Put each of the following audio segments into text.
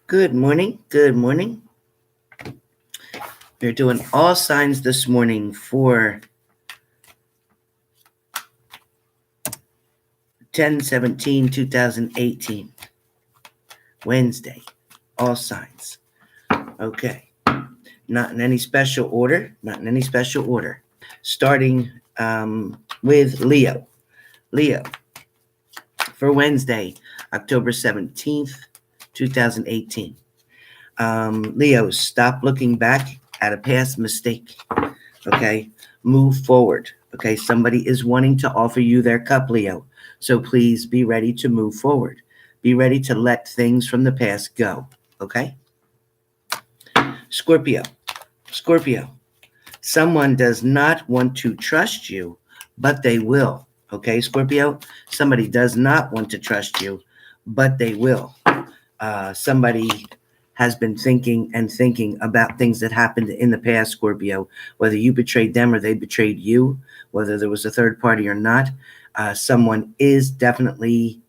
Good morning. Good morning. We're doing all signs this morning for 10/17/2018, Wednesday. All signs. Okay. Not in any special order. Not in any special order. Starting with Leo. Leo. For Wednesday, October 17th, 2018. Leo, stop looking back at a past mistake. Okay, move forward. Okay, somebody is wanting to offer you their cup, Leo. So please be ready to move forward. Be ready to let things from the past go. Okay? Scorpio. Scorpio. Someone does not want to trust you, but they will. Okay, Scorpio? Somebody does not want to trust you, but they will. Somebody has been thinking about things that happened in the past, Scorpio, whether you betrayed them or they betrayed you, whether there was a third party or not. Someone is definitely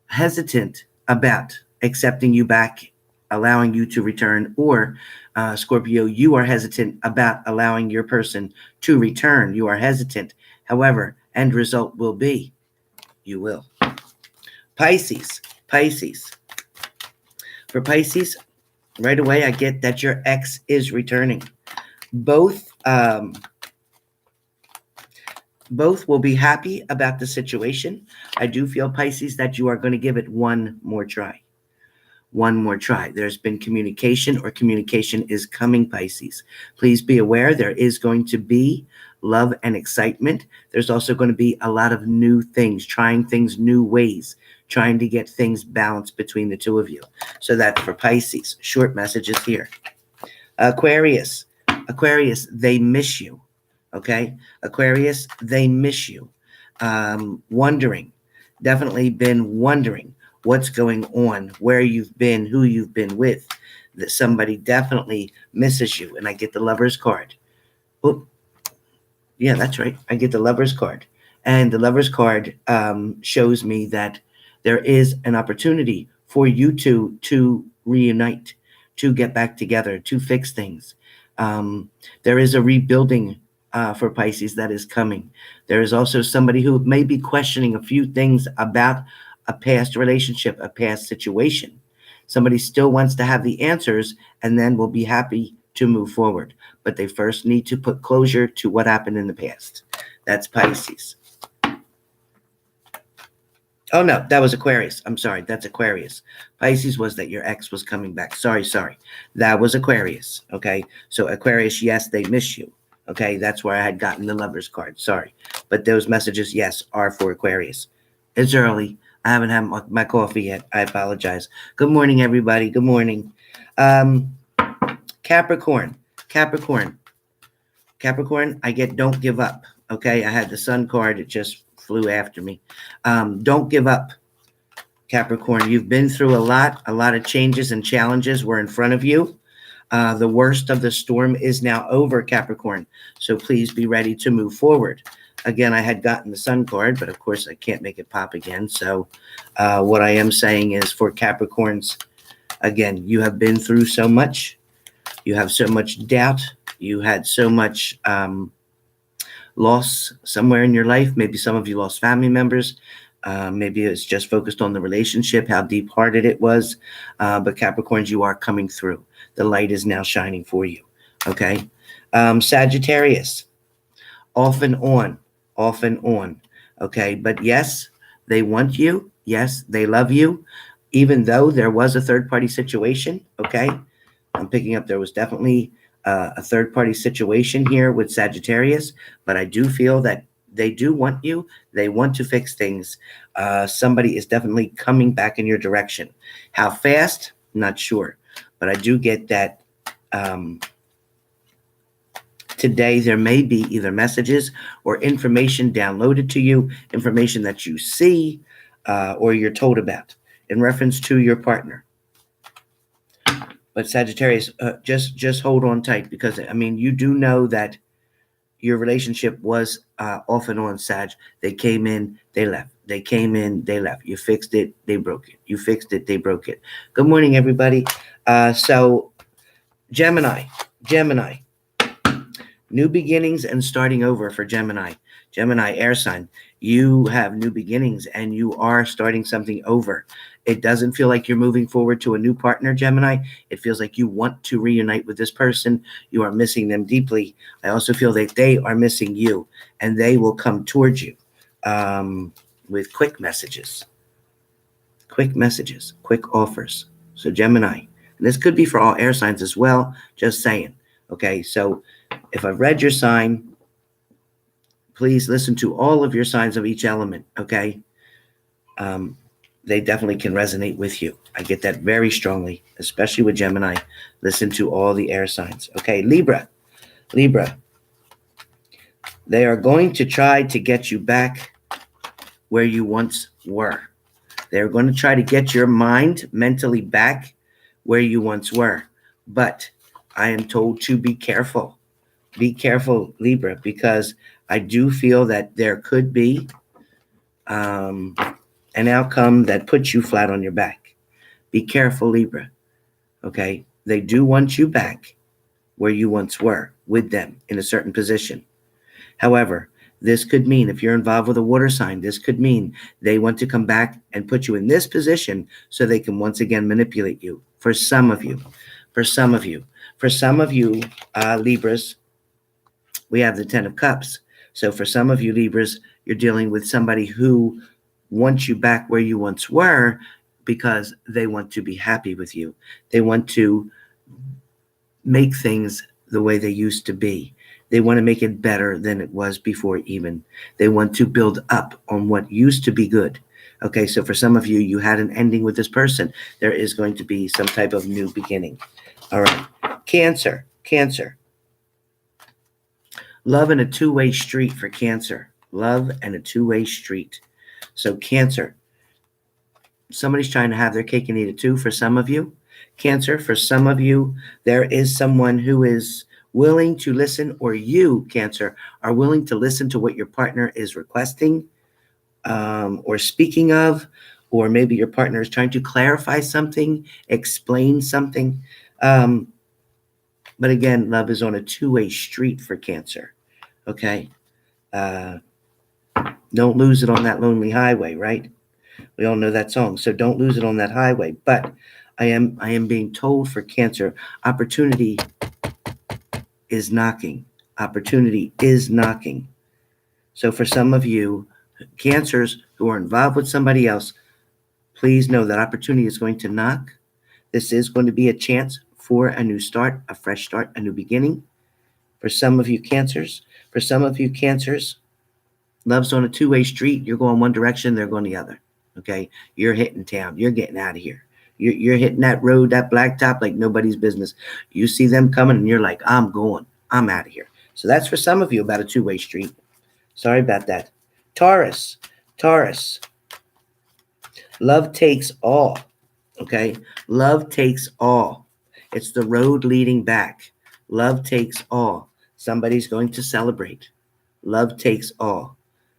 hesitant about accepting you back, allowing you to return, or Scorpio, you are hesitant about allowing your person to return. You are hesitant. However, end result will be you will. Pisces. Pisces. For Pisces, right away, I get that your ex is returning. Both will be happy about the situation. I do feel, Pisces, that you are going to give it one more try. One more try. There's been communication, or communication is coming, Pisces. Please be aware there is going to be love and excitement. There's also going to be a lot of new things, trying things new ways, trying to get things balanced between the two of you. So that's for Pisces. Short messages here. Aquarius. Aquarius, they miss you. Okay? Aquarius, they miss you. Wondering. Definitely been wondering what's going on, where you've been, who you've been with. That somebody definitely misses you. And I get the Lover's card. Oh, yeah, that's right. I get the Lover's card. And the Lover's card shows me that there is an opportunity for you two to reunite, to get back together, to fix things. There is a rebuilding for Pisces that is coming. There is also somebody who may be questioning a few things about a past relationship, a past situation. Somebody still wants to have the answers and then will be happy to move forward. But they first need to put closure to what happened in the past. That's Pisces. Oh, no, that was Aquarius. I'm sorry. That's Aquarius. Pisces was that your ex was coming back. Sorry. That was Aquarius. Okay. So Aquarius, yes, they miss you. Okay. That's where I had gotten the Lover's card. Sorry. But those messages, yes, are for Aquarius. It's early. I haven't had my coffee yet. I apologize. Good morning, everybody. Good morning. Capricorn. I get don't give up. Okay. I had the Sun card. It just flew after me. Don't give up, Capricorn. You've been through a lot of changes and challenges were in front of you. The worst of the storm is now over, Capricorn. So please be ready to move forward. Again, I had gotten the Sun card, but of course I can't make it pop again. So what I am saying is for Capricorns, again, you have been through so much. You have so much doubt. You had so much loss somewhere in your life. Maybe some of you lost family members. Maybe it's just focused on the relationship, how deep-hearted it was. But Capricorns, you are coming through. The light is now shining for you. Okay. Sagittarius, off and on. Okay. But yes, they want you. Yes, they love you. Even though there was a third-party situation. Okay. I'm picking up there was definitely a third-party situation here with Sagittarius, but I do feel that they do want you. They want to fix things. Somebody is definitely coming back in your direction. How fast? Not sure, but I do get that today there may be either messages or information downloaded to you, information that you see or you're told about in reference to your partner. But Sagittarius, just hold on tight because, I mean, you do know that your relationship was off and on, Sag. They came in, they left. They came in, they left. You fixed it, they broke it. You fixed it, they broke it. Good morning, everybody. So Gemini, new beginnings and starting over for Gemini. Gemini, air sign. You have new beginnings and you are starting something over. It doesn't feel like you're moving forward to a new partner, Gemini. It feels like you want to reunite with this person. You are missing them deeply. I also feel that they are missing you, and they will come towards you with quick messages, quick offers. So Gemini, and this could be for all air signs as well, just saying. Okay, so if I've read your sign, please listen to all of your signs of each element, okay? They definitely can resonate with you. I get that very strongly, especially with Gemini. Listen to all the air signs. Okay, Libra. They are going to try to get you back where you once were. They're going to try to get your mind mentally back where you once were. But I am told to be careful. Be careful, Libra, because I do feel that there could be an outcome that puts you flat on your back. Be careful, Libra. Okay? They do want you back where you once were with them in a certain position. However, this could mean, if you're involved with a water sign, this could mean they want to come back and put you in this position so they can once again manipulate you. For some of you, Libras, we have the 10 of Cups. So for some of you, Libras, you're dealing with somebody who wants you back where you once were because they want to be happy with you. They want to make things the way they used to be. They want to make it better than it was before even. They want to build up on what used to be good. Okay, so for some of you, you had an ending with this person. There is going to be some type of new beginning. All right, Cancer. Love in a two-way street for Cancer. Love and a two-way street. So Cancer, somebody's trying to have their cake and eat it too for some of you. Cancer, for some of you, there is someone who is willing to listen, or you, Cancer, are willing to listen to what your partner is requesting or speaking of, or maybe your partner is trying to clarify something, explain something. But again, love is on a two-way street for Cancer, okay? Don't lose it on that lonely highway, right? We all know that song, so don't lose it on that highway. But I am being told for Cancer, opportunity is knocking. Opportunity is knocking. So for some of you, Cancers who are involved with somebody else, please know that opportunity is going to knock. This is going to be a chance for a new start, a fresh start, a new beginning. For some of you Cancers, love's on a two-way street. You're going one direction, they're going the other. Okay? You're hitting town. You're getting out of here. You're hitting that road, that blacktop, like nobody's business. You see them coming and you're like, I'm going. I'm out of here. So that's for some of you about a two-way street. Sorry about that. Taurus. Love takes all. Okay? Love takes all. It's the road leading back. Love takes all. Somebody's going to celebrate. Love takes all.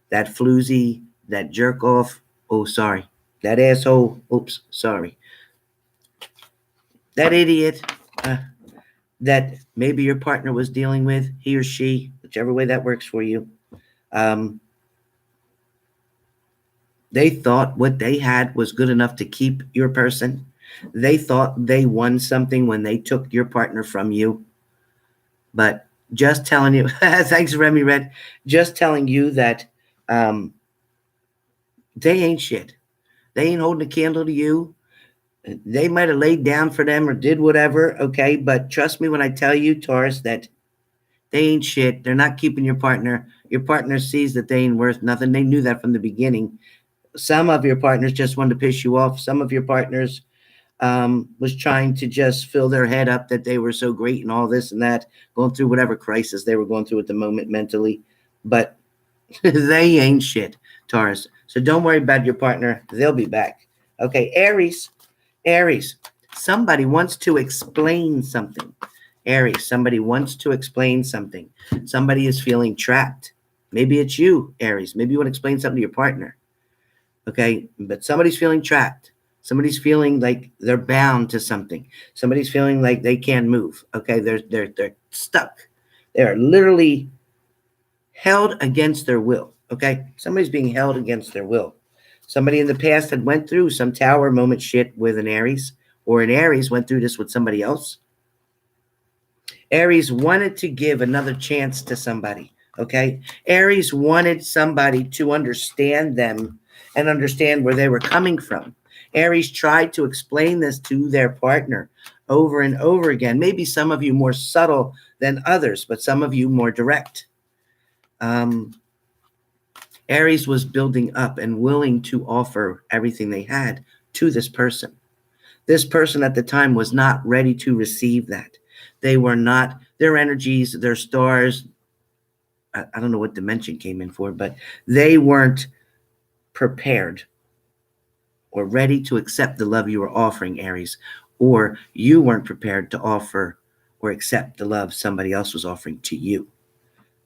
That floozy, that jerk off. Oh, sorry. That asshole. Oops, sorry. That idiot that maybe your partner was dealing with, he or she, whichever way that works for you. They thought what they had was good enough to keep your person. They thought they won something when they took your partner from you. But just telling you, thanks, Remy Red, just telling you that they ain't shit. They ain't holding a candle to you. They might have laid down for them or did whatever, okay? But trust me when I tell you, Taurus, that they ain't shit. They're not keeping your partner. Your partner sees that they ain't worth nothing. They knew that from the beginning. Some of your partners just wanted to piss you off. Some of your partners was trying to just fill their head up that they were so great and all this and that, going through whatever crisis they were going through at the moment mentally. But they ain't shit, Taurus. So don't worry about your partner. They'll be back. Okay, Aries. Somebody wants to explain something. Aries, somebody wants to explain something. Somebody is feeling trapped. Maybe it's you, Aries. Maybe you want to explain something to your partner. Okay, but somebody's feeling trapped. Somebody's feeling like they're bound to something. Somebody's feeling like they can't move. Okay, they're stuck. They're literally held against their will. Okay, somebody's being held against their will. Somebody in the past had went through some tower moment shit with an Aries, or an Aries went through this with somebody else. Aries wanted to give another chance to somebody. Okay, Aries wanted somebody to understand them and understand where they were coming from. Aries tried to explain this to their partner over and over again. Maybe some of you more subtle than others, but some of you more direct. Aries was building up and willing to offer everything they had to this person. This person at the time was not ready to receive that. They were not, their energies, their stars, I don't know what dimension came in for, but they weren't prepared or ready to accept the love you were offering, Aries, or you weren't prepared to offer or accept the love somebody else was offering to you.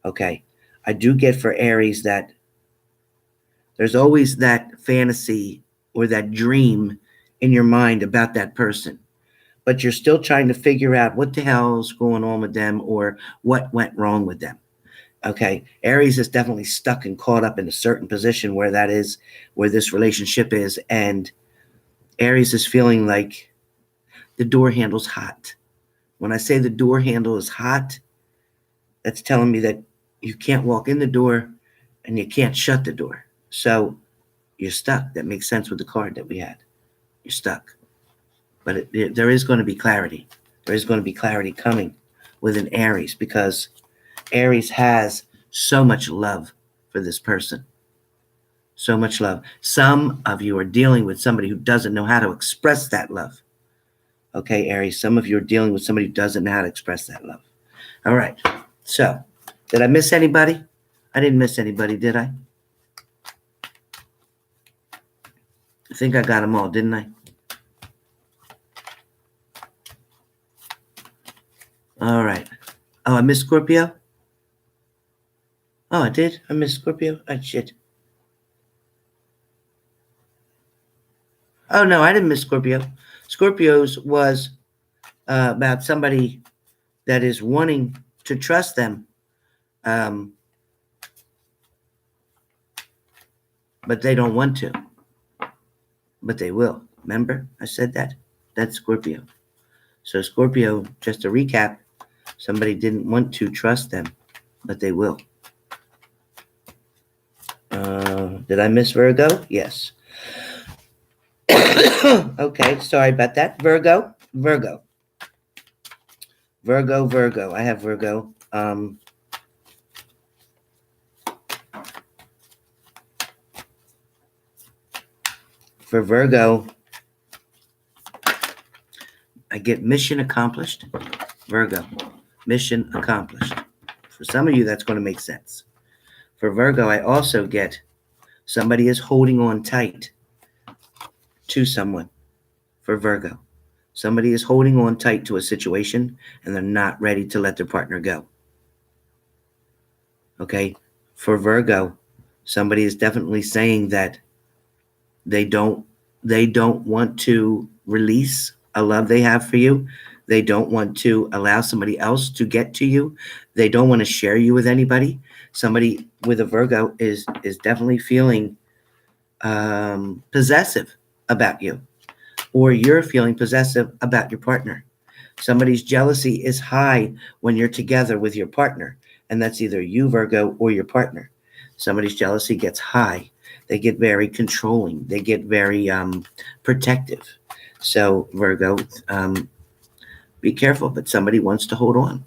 Okay. I do get for Aries that there's always that fantasy or that dream in your mind about that person, but you're still trying to figure out what the hell's going on with them or what went wrong with them. Okay. Aries is definitely stuck and caught up in a certain position where that is, where this relationship is. And Aries is feeling like the door handle's hot. When I say the door handle is hot, that's telling me that you can't walk in the door and you can't shut the door. So you're stuck. That makes sense with the card that we had. You're stuck. But there is going to be clarity. There is going to be clarity coming with an Aries because Aries has so much love for this person. So much love. Some of you are dealing with somebody who doesn't know how to express that love. Okay, Aries, some of you are dealing with somebody who doesn't know how to express that love. All right. So, did I miss anybody? I didn't miss anybody, did I? I think I got them all, didn't I? All right. Oh, I missed Scorpio? Oh, I did? I missed Scorpio? Oh, shit. Oh, no, I didn't miss Scorpio. Scorpio's was about somebody that is wanting to trust them, but they don't want to. But they will. Remember? I said that? That's Scorpio. So Scorpio, just to recap, somebody didn't want to trust them, but they will. Did I miss Virgo? Yes. Okay, sorry about that. Virgo. I have Virgo. For Virgo, I get mission accomplished. Virgo, mission accomplished. For some of you, that's going to make sense. For Virgo, I also get somebody is holding on tight to someone. For Virgo, somebody is holding on tight to a situation and they're not ready to let their partner go. Okay. For Virgo, somebody is definitely saying that they don't want to release a love they have for you. They don't want to allow somebody else to get to you. They don't want to share you with anybody. Somebody with a Virgo is definitely feeling possessive about you, or you're feeling possessive about your partner. Somebody's jealousy is high when you're together with your partner, and that's either you, Virgo, or your partner. Somebody's jealousy gets high. They get very controlling. They get very protective. So, Virgo, be careful, but somebody wants to hold on.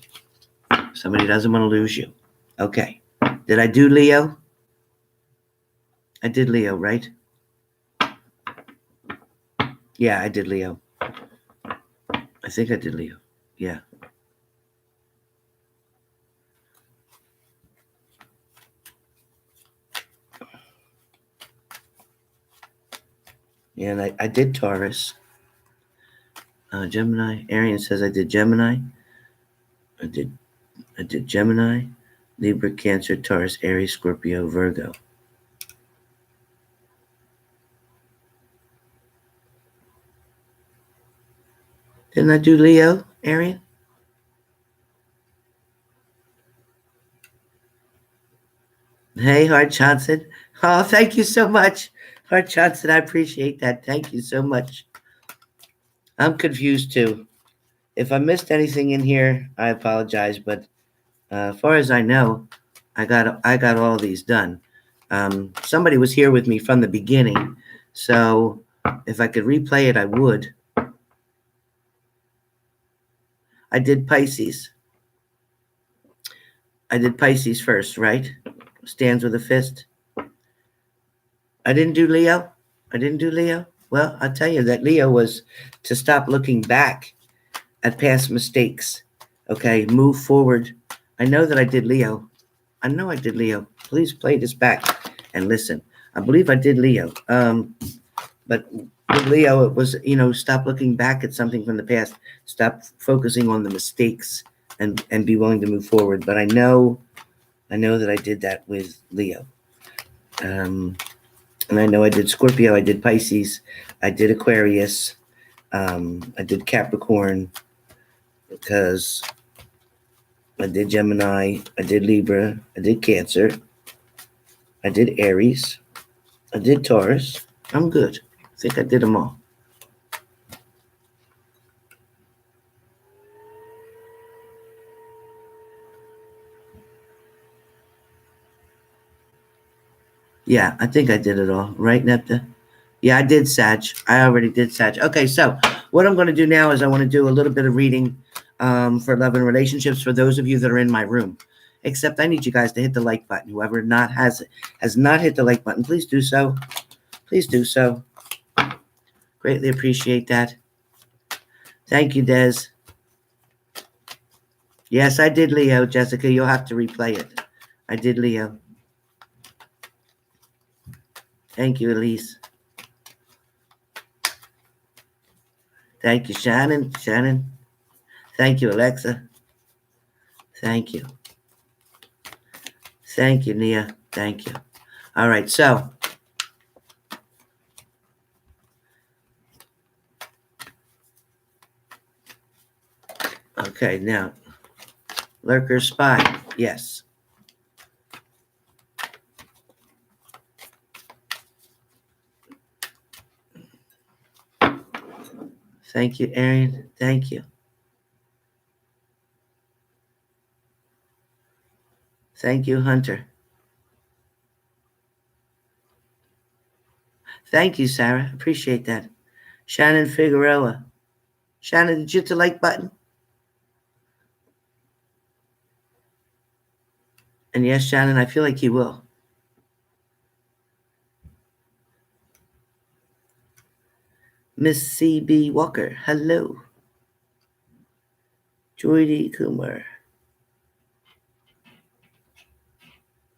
Somebody doesn't want to lose you. Okay. Did I do Leo? I did Leo, right? Yeah, I did Leo. I think I did Leo. Yeah. Yeah, and I did Taurus. Gemini. Arian says I did Gemini. I did Gemini, Libra, Cancer, Taurus, Aries, Scorpio, Virgo. Didn't I do Leo, Arian? Hey, Hart Johnson. Oh, thank you so much. Hart Johnson, I appreciate that. Thank you so much. I'm confused too. If I missed anything in here, I apologize. But as far as I know, I got all these done. Somebody was here with me from the beginning, so if I could replay it, I would. I did Pisces. I did Pisces first, right? Stands with a fist. I didn't do Leo. I didn't do Leo. Well, I'll tell you that Leo was to stop looking back at past mistakes. Okay, move forward. I know that I did Leo. I know I did Leo. Please play this back and listen. I believe I did Leo. But with Leo, it was, stop looking back at something from the past. Stop focusing on the mistakes and be willing to move forward. But I know that I did that with Leo. And I know I did Scorpio, I did Pisces, I did Aquarius, I did Capricorn, because I did Gemini, I did Libra, I did Cancer, I did Aries, I did Taurus. I'm good. I think I did them all. Yeah, I think I did it all. Right, Nepta? Yeah, I did Sag. I already did Sag. Okay, so what I'm going to do now is I want to do a little bit of reading for love and relationships for those of you that are in my room. Except I need you guys to hit the like button. Whoever has not hit the like button, please do so. Please do so. Greatly appreciate that. Thank you, Des. Yes, I did Leo, Jessica. You'll have to replay it. I did Leo. Thank you, Elise. Thank you, Shannon. Shannon. Thank you, Alexa. Thank you. Thank you, Nia. Thank you. All right, so okay, now lurker spy. Yes. Thank you, Arian. Thank you. Thank you, Hunter. Thank you, Sarah. Appreciate that. Shannon Figueroa. Shannon, did you hit the like button? And yes, Shannon, I feel like you will. Miss C.B. Walker. Hello. Joydy Kumar.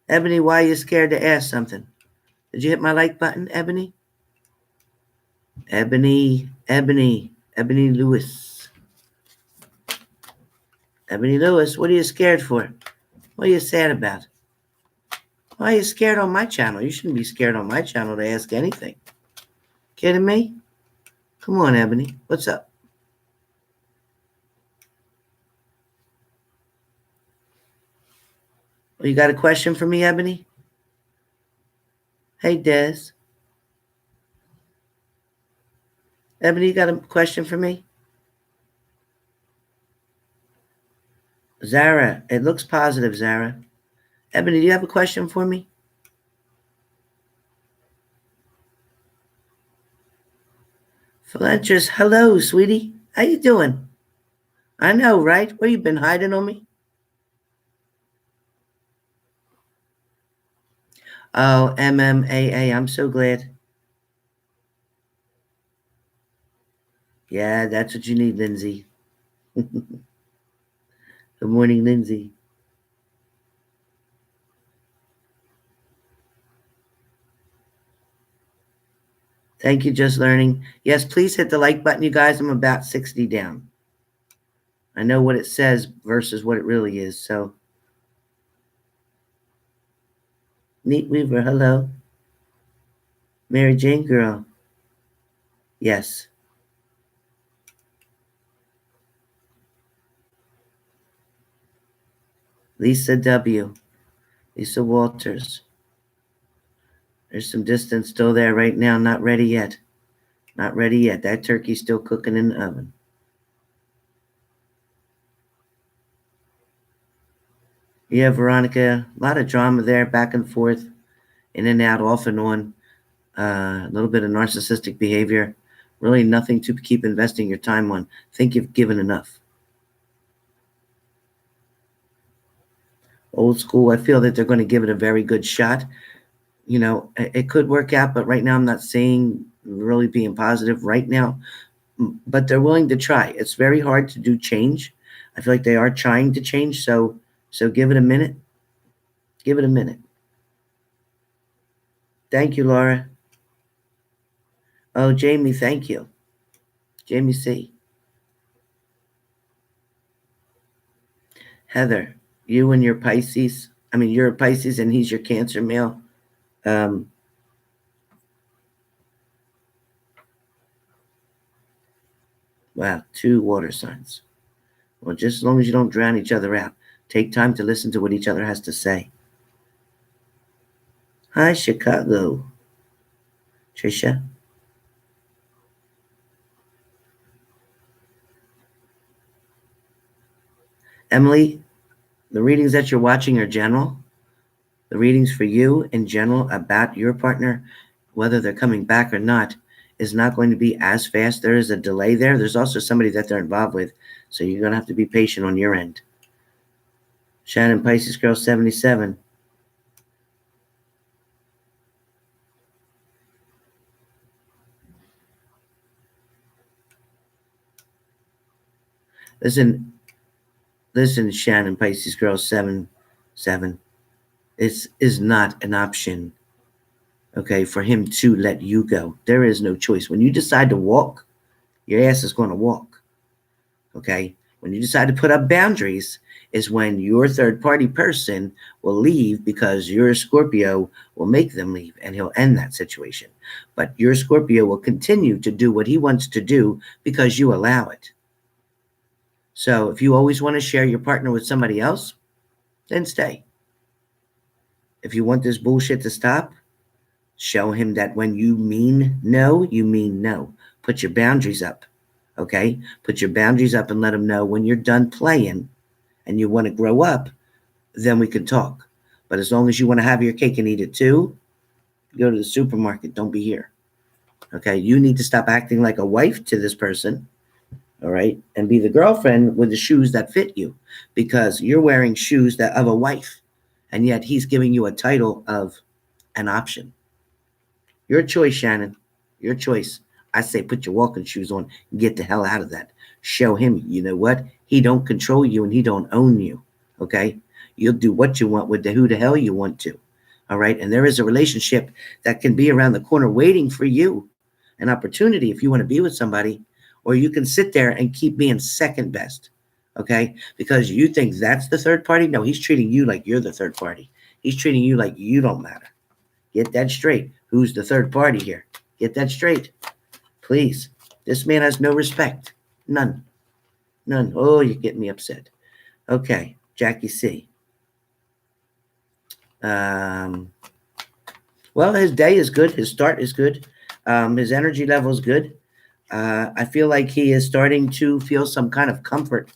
Ebony, why are you scared to ask something? Did you hit my like button, Ebony? Ebony Lewis. Ebony Lewis, what are you scared for? What are you sad about? Why are you scared on my channel? You shouldn't be scared on my channel to ask anything. Kidding me? Come on, Ebony. What's up? Well, you got a question for me, Ebony? Hey, Des. Ebony, you got a question for me? Zara, it looks positive, Zara. Ebony, do you have a question for me? Philanthropist, hello, sweetie. How you doing? I know, right? What, you been hiding on me? Oh, MMA. I'm so glad. Yeah, that's what you need, Lindsay. Good morning, Lindsay. Thank you, Just Learning. Yes, please hit the like button, you guys. I'm about 60 down. I know what it says versus what it really is. So, Neat Weaver, hello. Mary Jane girl, yes. Lisa W. Lisa Walters. There's some distance still there right now. Not ready yet. Not ready yet. That turkey's still cooking in the oven. Yeah, Veronica. A lot of drama there, back and forth, in and out, off and on. A little bit of narcissistic behavior. Really nothing to keep investing your time on. Think you've given enough. Old school, I feel that they're going to give it a very good shot. You know, it could work out, but right now I'm not saying really being positive right now. But they're willing to try. It's very hard to do change. I feel like they are trying to change. So give it a minute. Give it a minute. Thank you, Laura. Oh, Jamie, thank you. Jamie C. Heather, you and your Pisces. I mean, you're a Pisces and he's your Cancer male. Wow, 2 water signs. Well, just as long as you don't drown each other out, take time to listen to what each other has to say. Hi, Chicago. Trisha. Emily, the readings that you're watching are general. The readings for you in general about your partner, whether they're coming back or not, is not going to be as fast. There is a delay there. There's also somebody that they're involved with. So you're going to have to be patient on your end. Shannon, Pisces Girl 77. Listen, Shannon, Pisces Girl 77. It is not an option, okay, for him to let you go. There is no choice. When you decide to walk, your ass is going to walk, okay? When you decide to put up boundaries is when your third party person will leave because your Scorpio will make them leave and he'll end that situation. But your Scorpio will continue to do what he wants to do because you allow it. So if you always want to share your partner with somebody else, then stay. If you want this bullshit to stop, show him that when you mean no, you mean no. Put your boundaries up, okay? Put your boundaries up and let him know when you're done playing and you want to grow up, then we can talk. But as long as you want to have your cake and eat it too, go to the supermarket. Don't be here, okay? You need to stop acting like a wife to this person, all right? And be the girlfriend with the shoes that fit you because you're wearing shoes that of a wife, and yet he's giving you a title of an option. Your choice, Shannon. Your choice. I say put your walking shoes on and get the hell out of that. Show him, you know what? He don't control you and he don't own you. Okay? You'll do what you want with who the hell you want to. All right? And there is a relationship that can be around the corner waiting for you. An opportunity if you want to be with somebody. Or you can sit there and keep being second best. Okay? Because you think that's the third party. No, he's treating you like you're the third party. He's treating you like you don't matter. Get that straight. Who's the third party here? Get that straight. Please. This man has no respect. None. None. Oh, you're getting me upset. Okay. Jackie C. Well, his day is good. His start is good. His energy level is good. I feel like he is starting to feel some kind of comfort.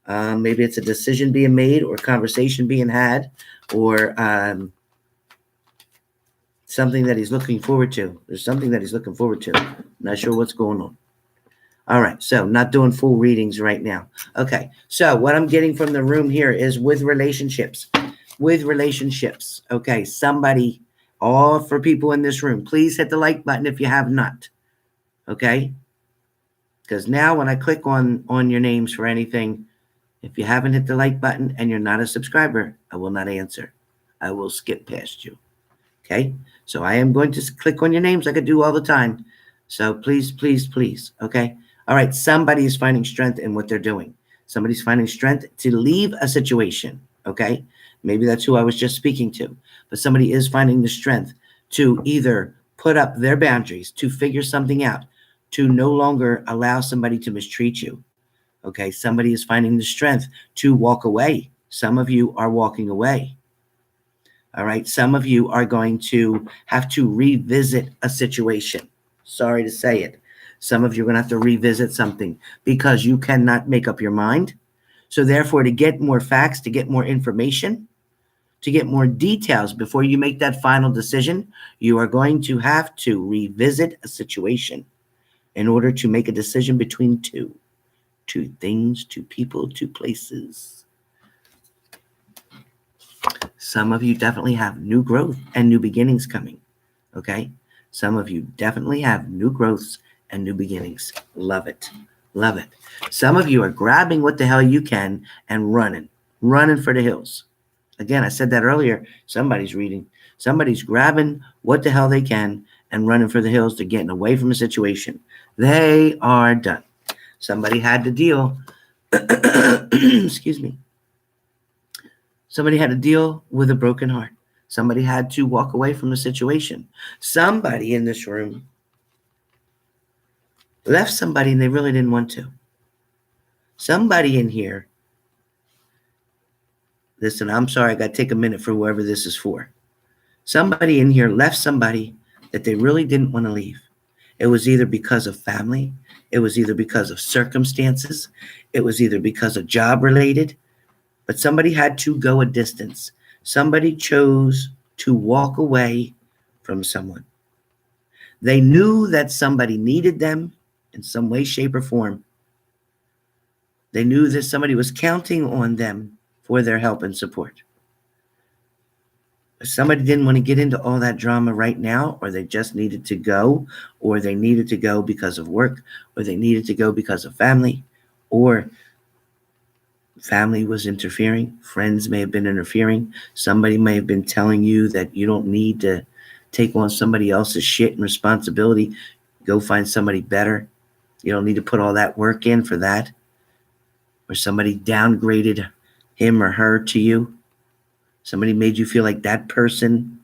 Maybe it's a decision being made or conversation being had or something that he's looking forward to. There's something that he's looking forward to. Not sure what's going on. All right, so not doing full readings right now. Okay, so what I'm getting from the room here is with relationships. With relationships, okay, somebody, all for people in this room, please hit the like button if you have not, okay? Because now when I click on your names for anything, if you haven't hit the like button and you're not a subscriber, I will not answer. I will skip past you, okay? So I am going to click on your names like I do all the time. So please, please, please, okay? All right, somebody is finding strength in what they're doing. Somebody's finding strength to leave a situation, okay? Maybe that's who I was just speaking to. But somebody is finding the strength to either put up their boundaries, to figure something out, to no longer allow somebody to mistreat you. Okay, somebody is finding the strength to walk away. Some of you are walking away. All right, some of you are going to have to revisit a situation. Sorry to say it. Some of you are going to have to revisit something because you cannot make up your mind. So therefore, to get more facts, to get more information, to get more details before you make that final decision, you are going to have to revisit a situation in order to make a decision between two things, two people, two places. Some of you definitely have new growth and new beginnings coming, okay? Some of you definitely have new growths and new beginnings. Love it. Love it. Some of you are grabbing what the hell you can and running for the hills. Again, I said that earlier. Somebody's grabbing what the hell they can and running for the hills. They're getting away from a situation. They are done. Somebody had to deal. Excuse me. Somebody had to deal with a broken heart. Somebody had to walk away from a situation. Somebody in this room left somebody and they really didn't want to. Somebody in here, listen, I'm sorry, I got to take a minute for whoever this is for. Somebody in here left somebody that they really didn't want to leave. It was either because of family. It was either because of circumstances. It was either because of job related. But somebody had to go a distance. Somebody chose to walk away from someone. They knew that somebody needed them in some way, shape, or form. They knew that somebody was counting on them for their help and support. But somebody didn't want to get into all that drama right now, or they just needed to go, or they needed to go because of work, or they needed to go because of family, or family was interfering. Friends may have been interfering. Somebody may have been telling you that you don't need to take on somebody else's shit and responsibility. Go find somebody better. You don't need to put all that work in for that. Or somebody downgraded him or her to you. Somebody made you feel like that person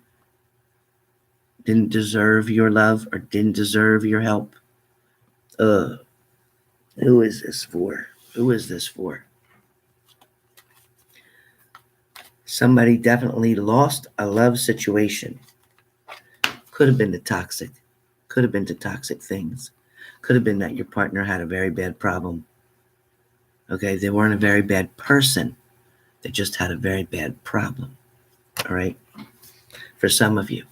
didn't deserve your love or didn't deserve your help. Who is this for? Who is this for? Somebody definitely lost a love situation. Could have been to toxic. Could have been to toxic things. Could have been that your partner had a very bad problem. Okay, they weren't a very bad person. They just had a very bad problem. All right? For some of you.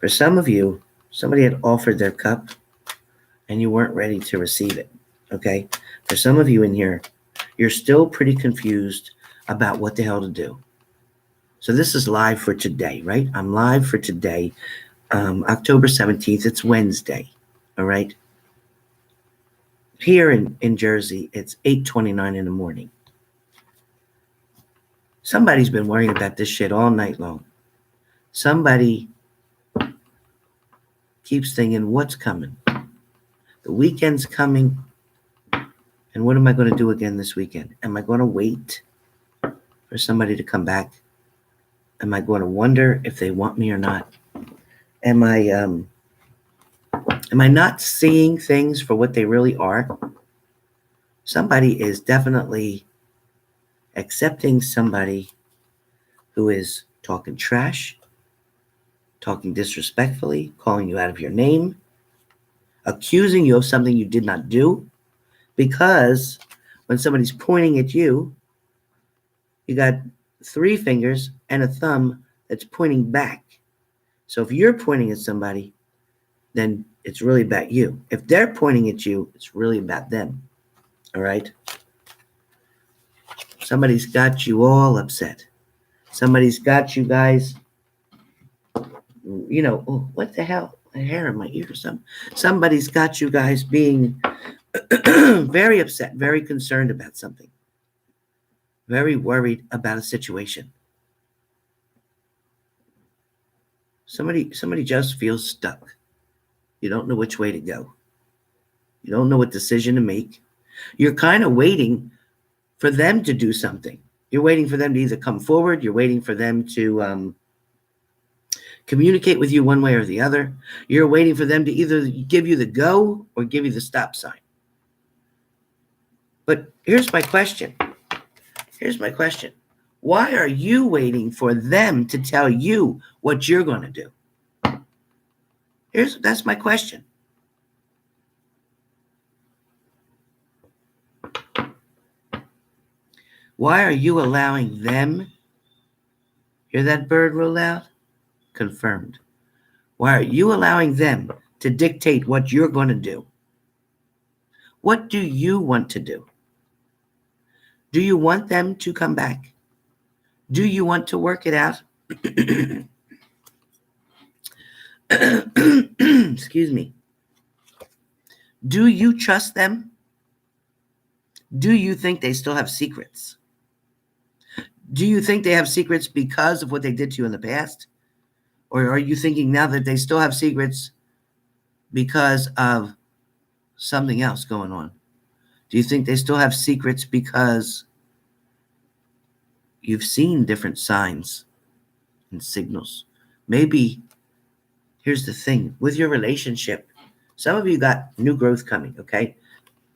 For some of you, somebody had offered their cup and you weren't ready to receive it. Okay? For some of you in here, you're still pretty confused about what the hell to do. So this is live for today, right? I'm live for today, October 17th. It's Wednesday, all right? Here in Jersey, it's 8:29 in the morning. Somebody's been worrying about this shit all night long. Somebody keeps thinking, what's coming? The weekend's coming, and what am I going to do again this weekend? Am I going to wait for somebody to come back? Am I going to wonder if they want me or not? Am I not seeing things for what they really are? Somebody is definitely accepting somebody who is talking trash, talking disrespectfully, calling you out of your name, accusing you of something you did not do, because when somebody's pointing at you, you got 3 fingers and a thumb that's pointing back. So if you're pointing at somebody, then it's really about you. If they're pointing at you, it's really about them. All right? Somebody's got you all upset. Somebody's got you guys, oh, what the hell? A hair in my ear or something. Somebody's got you guys being very upset, very concerned about something. Very worried about a situation. Somebody just feels stuck. You don't know which way to go. You don't know what decision to make. You're kind of waiting for them to do something. You're waiting for them to either come forward. You're waiting for them to communicate with you one way or the other. You're waiting for them to either give you the go or give you the stop sign. But here's my question. Why are you waiting for them to tell you what you're going to do? That's my question. Why are you allowing them? Hear that bird real loud? Confirmed. Why are you allowing them to dictate what you're going to do? What do you want to do? Do you want them to come back? Do you want to work it out? Excuse me. Do you trust them? Do you think they still have secrets? Do you think they have secrets because of what they did to you in the past? Or are you thinking now that they still have secrets because of something else going on? Do you think they still have secrets because you've seen different signs and signals? Maybe, here's the thing, with your relationship, some of you got new growth coming, okay?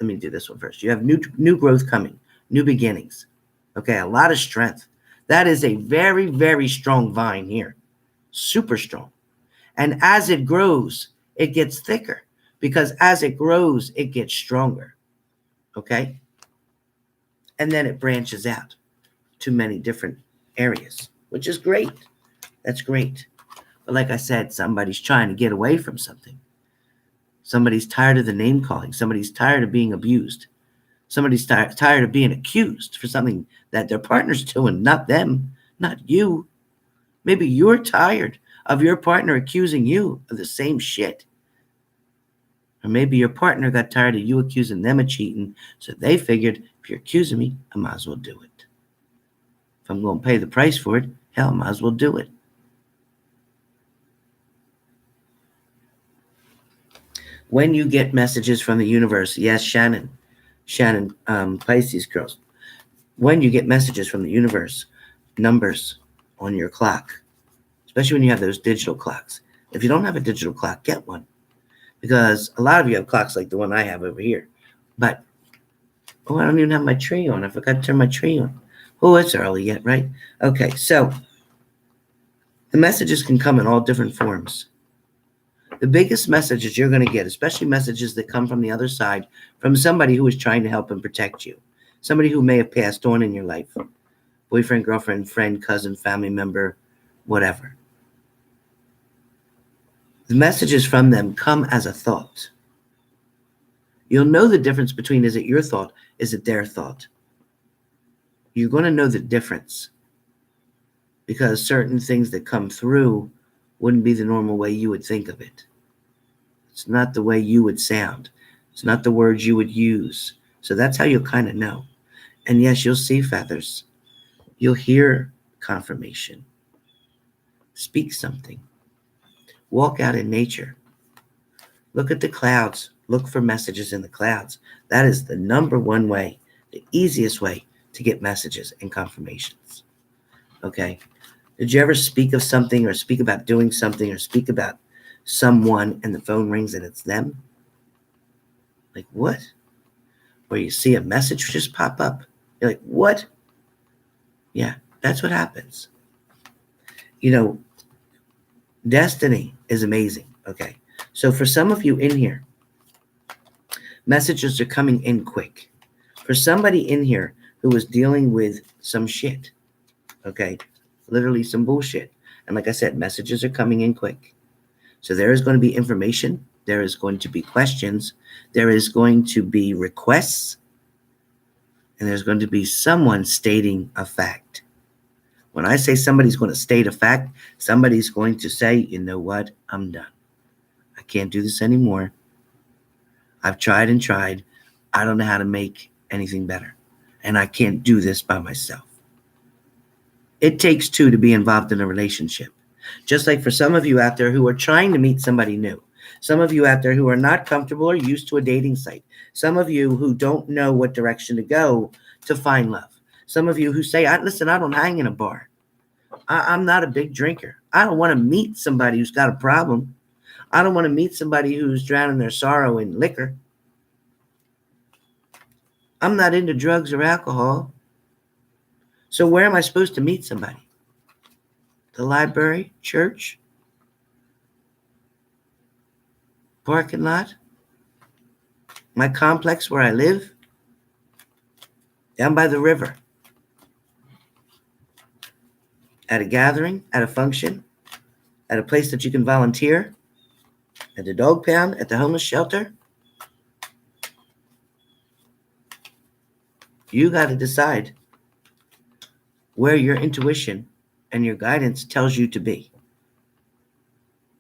Let me do this one first. You have new growth coming, new beginnings, okay? A lot of strength. That is a very, very strong vine here, super strong. And as it grows, it gets thicker, because as it grows, it gets stronger, okay? And then it branches out to many different areas, which is great. That's great. But like I said, somebody's trying to get away from something. Somebody's tired of the name calling. Somebody's tired of being abused. Somebody's tired of being accused for something that their partner's doing, not them, not you. Maybe you're tired of your partner accusing you of the same shit. Or maybe your partner got tired of you accusing them of cheating, so they figured, if you're accusing me, I might as well do it. If I'm going to pay the price for it, hell, I might as well do it. When you get messages from the universe, yes, Shannon, Pisces girls, when you get messages from the universe, numbers on your clock, especially when you have those digital clocks. If you don't have a digital clock, get one. Because a lot of you have clocks like the one I have over here. But, I don't even have my tree on. I forgot to turn my tree on. Oh, it's early yet, right? Okay, so the messages can come in all different forms. The biggest messages you're going to get, especially messages that come from the other side, from somebody who is trying to help and protect you, somebody who may have passed on in your life, boyfriend, girlfriend, friend, cousin, family member, whatever. The messages from them come as a thought. You'll know the difference between, is it your thought, is it their thought? You're going to know the difference, because certain things that come through wouldn't be the normal way you would think of it. It's not the way you would sound. It's not the words you would use. So that's how you'll kind of know. And yes, you'll see feathers. You'll hear confirmation. Speak something. Walk out in nature. Look at the clouds. Look for messages in the clouds. That is the number one way, the easiest way to get messages and confirmations. Okay? Did you ever speak of something, or speak about doing something, or speak about someone and the phone rings and it's them? Like, what? Or you see a message just pop up. You're like, what? Yeah, that's what happens. Destiny is amazing. Okay. So for some of you in here, messages are coming in quick. For somebody in here who is dealing with some shit, okay, literally some bullshit. And like I said, messages are coming in quick. So there is going to be information. There is going to be questions. There is going to be requests. And there's going to be someone stating a fact. When I say somebody's going to state a fact, somebody's going to say, you know what? I'm done. I can't do this anymore. I've tried and tried. I don't know how to make anything better. And I can't do this by myself. It takes two to be involved in a relationship. Just like for some of you out there who are trying to meet somebody new. Some of you out there who are not comfortable or used to a dating site. Some of you who don't know what direction to go to find love. Some of you who say, listen, I don't hang in a bar. I'm not a big drinker. I don't want to meet somebody who's got a problem. I don't want to meet somebody who's drowning their sorrow in liquor. I'm not into drugs or alcohol. So where am I supposed to meet somebody? The library, church, parking lot, my complex where I live, down by the river, at a gathering, at a function, at a place that you can volunteer, at the dog pound, at the homeless shelter. You got to decide where your intuition and your guidance tells you to be.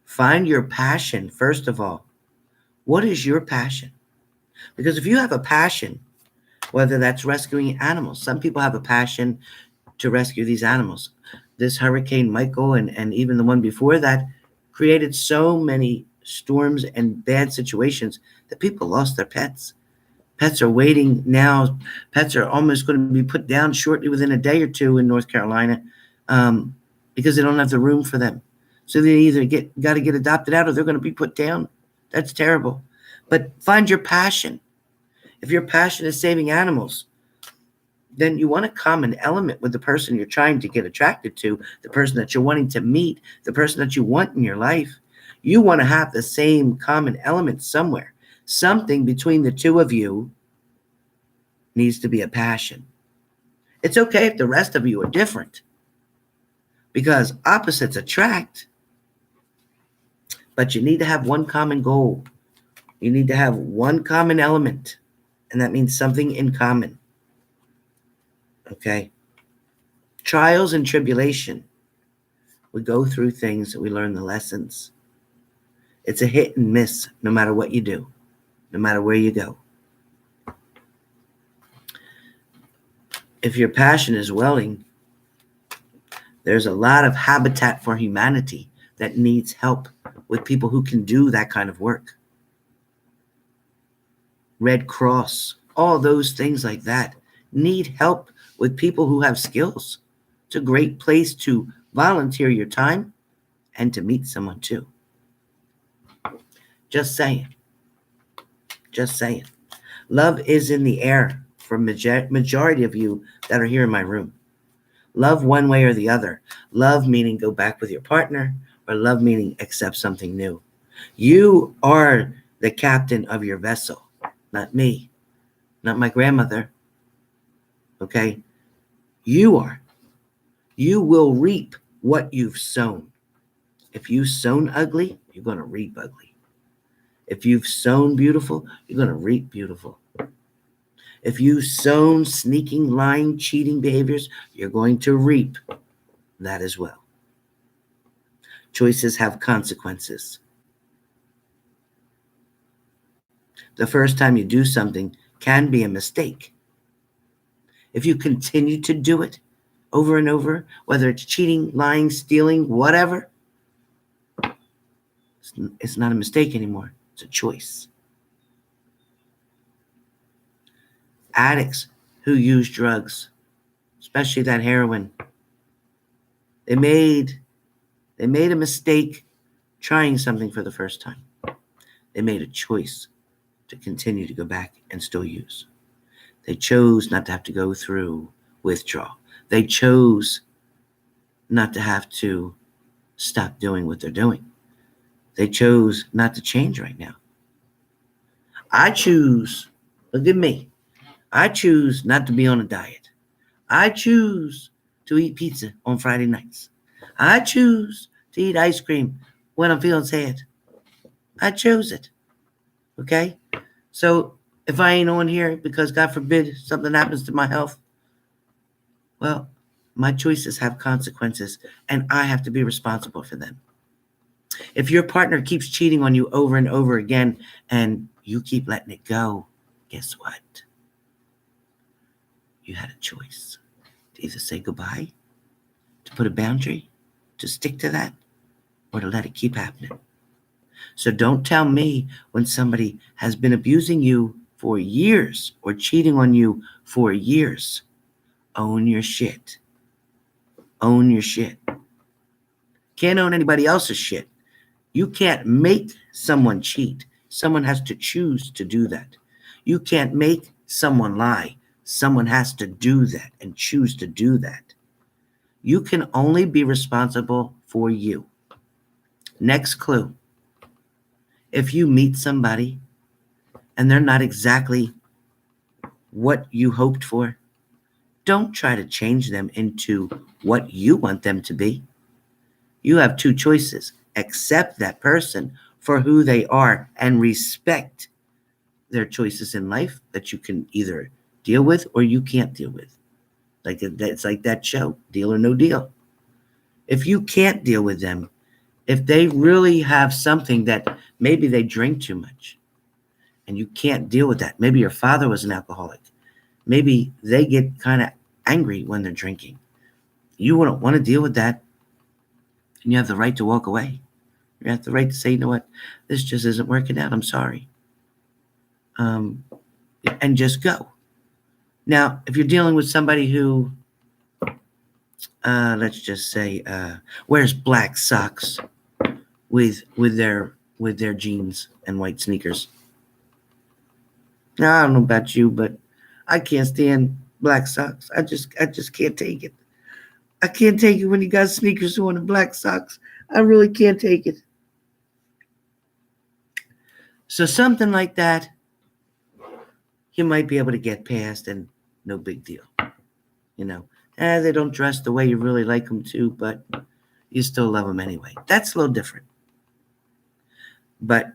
Find your passion, first of all. What is your passion? Because if you have a passion, whether that's rescuing animals, some people have a passion to rescue these animals. This Hurricane Michael and even the one before that created so many storms and bad situations that people lost their pets. Pets are waiting now. Pets are almost going to be put down shortly within a day or two in North Carolina because they don't have the room for them. So they either got to get adopted out or they're going to be put down. That's terrible. But find your passion. If your passion is saving animals, then you want a common element with the person you're trying to get attracted to, the person that you're wanting to meet, the person that you want in your life. You want to have the same common element somewhere. Something between the two of you needs to be a passion. It's okay if the rest of you are different because opposites attract, but you need to have one common goal. You need to have one common element, and that means something in common. Okay? Trials and tribulation. We go through things, we learn the lessons. It's a hit and miss no matter what you do, no matter where you go. If your passion is welling, there's a lot of Habitat for Humanity that needs help with people who can do that kind of work. Red Cross, all those things like that need help with people who have skills. It's a great place to volunteer your time and to meet someone too. Just saying. Just saying. Love is in the air for majority of you that are here in my room. Love one way or the other. Love meaning go back with your partner, or love meaning accept something new. You are the captain of your vessel, not me, not my grandmother. Okay? You are. You will reap what you've sown. If you've sown ugly, you're going to reap ugly. If you've sown beautiful, you're going to reap beautiful. If you've sown sneaking, lying, cheating behaviors, you're going to reap that as well. Choices have consequences. The first time you do something can be a mistake. If you continue to do it over and over, whether it's cheating, lying, stealing, whatever, it's not a mistake anymore. It's a choice. Addicts who use drugs, especially that heroin, they made a mistake trying something for the first time. They made a choice to continue to go back and still use. They chose not to have to go through withdrawal. They chose not to have to stop doing what they're doing. They chose not to change right now. I choose, look at me. I choose not to be on a diet. I choose to eat pizza on Friday nights. I choose to eat ice cream when I'm feeling sad. I chose it. Okay? So if I ain't on here because God forbid something happens to my health, well, my choices have consequences and I have to be responsible for them. If your partner keeps cheating on you over and over again and you keep letting it go, guess what? You had a choice to either say goodbye, to put a boundary, to stick to that, or to let it keep happening. So don't tell me when somebody has been abusing you for years or cheating on you for years. Own your shit. Own your shit. Can't own anybody else's shit. You can't make someone cheat. Someone has to choose to do that. You can't make someone lie. Someone has to do that and choose to do that. You can only be responsible for you. Next clue. If you meet somebody and they're not exactly what you hoped for, don't try to change them into what you want them to be. You have two choices. Accept that person for who they are and respect their choices in life that you can either deal with or you can't deal with. Like it's like that show, Deal or No Deal. If you can't deal with them, if they really have something that maybe they drink too much and you can't deal with that, maybe your father was an alcoholic, maybe they get kind of angry when they're drinking. You wouldn't want to deal with that, and you have the right to walk away. You have the right to say, you know what, this just isn't working out. I'm sorry. And just go. Now, if you're dealing with somebody who, let's just say, wears black socks with their jeans and white sneakers. Now, I don't know about you, but I can't stand black socks. I just can't take it. I can't take it when you got sneakers on and black socks. I really can't take it. So something like that, you might be able to get past and no big deal. You know, they don't dress the way you really like them to, but you still love them anyway. That's a little different. But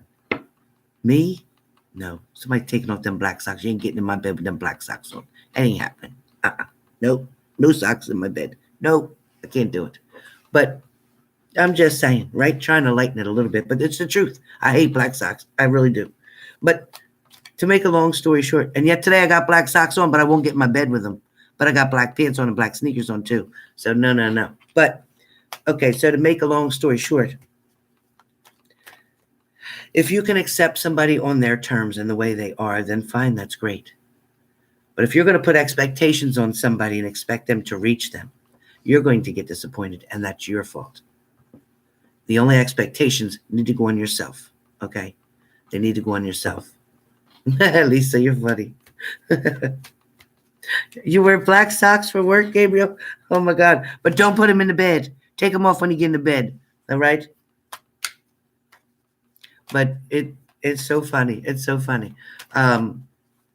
me, no. Somebody taking off them black socks. You ain't getting in my bed with them black socks on. That ain't happening. Nope. No socks in my bed. Nope. I can't do it. But I'm just saying, right? Trying to lighten it a little bit. But it's the truth. I hate black socks. I really do. But to make a long story short, and yet today I got black socks on, but I won't get in my bed with them. But I got black pants on and black sneakers on too. So no. But, okay, so to make a long story short, if you can accept somebody on their terms and the way they are, then fine, that's great. But if you're going to put expectations on somebody and expect them to reach them, you're going to get disappointed, and that's your fault. The only expectations need to go on yourself, okay? They need to go on yourself. Lisa, you're funny. You wear black socks for work, Gabriel? Oh, my God. But don't put them in the bed. Take them off when you get into bed, all right? But it's so funny. It's so funny. But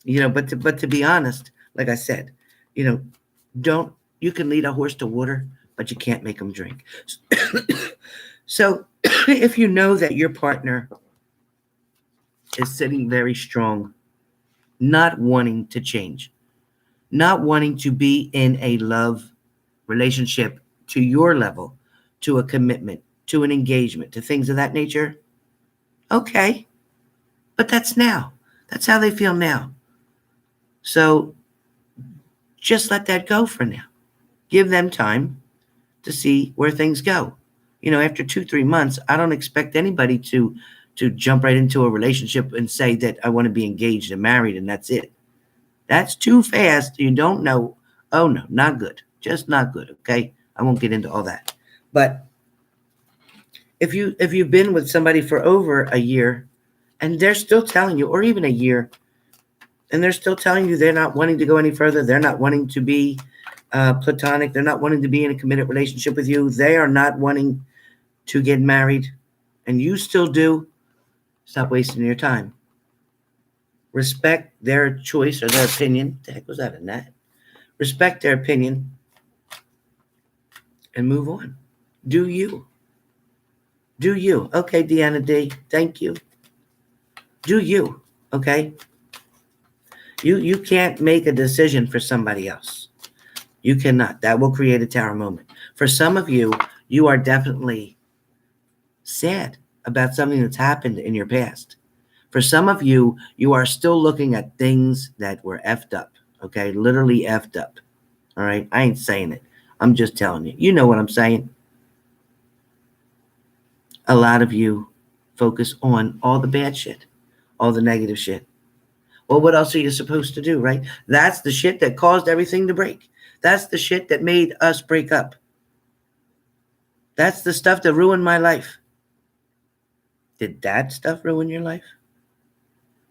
to be honest, like I said, you can lead a horse to water, but you can't make them drink. So if you know that your partner is sitting very strong, not wanting to change, not wanting to be in a love relationship to your level, to a commitment, to an engagement, to things of that nature, okay. But that's now. That's how they feel now. So just let that go for now. Give them time to see where things go. After 2-3 months, I don't expect anybody to jump right into a relationship and say that I want to be engaged and married and that's it. That's too fast. You don't know. Oh, no, not good. Just not good, okay? I won't get into all that. But if you've been with somebody for over a year and they're still telling you, or even a year, and they're still telling you they're not wanting to go any further, they're not wanting to be platonic, they're not wanting to be in a committed relationship with you, they are not wanting to get married, and you still do, stop wasting your time. Respect their choice or their opinion. What the heck was that in that? Respect their opinion and move on. Do you. Do you. Okay, Deanna D, thank you. Do you, okay? You can't make a decision for somebody else. You cannot. That will create a tower moment. For some of you, you are definitely sad about something that's happened in your past. For some of you, you are still looking at things that were effed up, okay? Literally effed up, all right? I ain't saying it. I'm just telling you. You know what I'm saying. A lot of you Focus on all the bad shit, all the negative shit. Well, what else are you supposed to do, right? That's the shit that caused everything to break. That's the shit that made us break up. That's the stuff that ruined my life. Did that stuff ruin your life?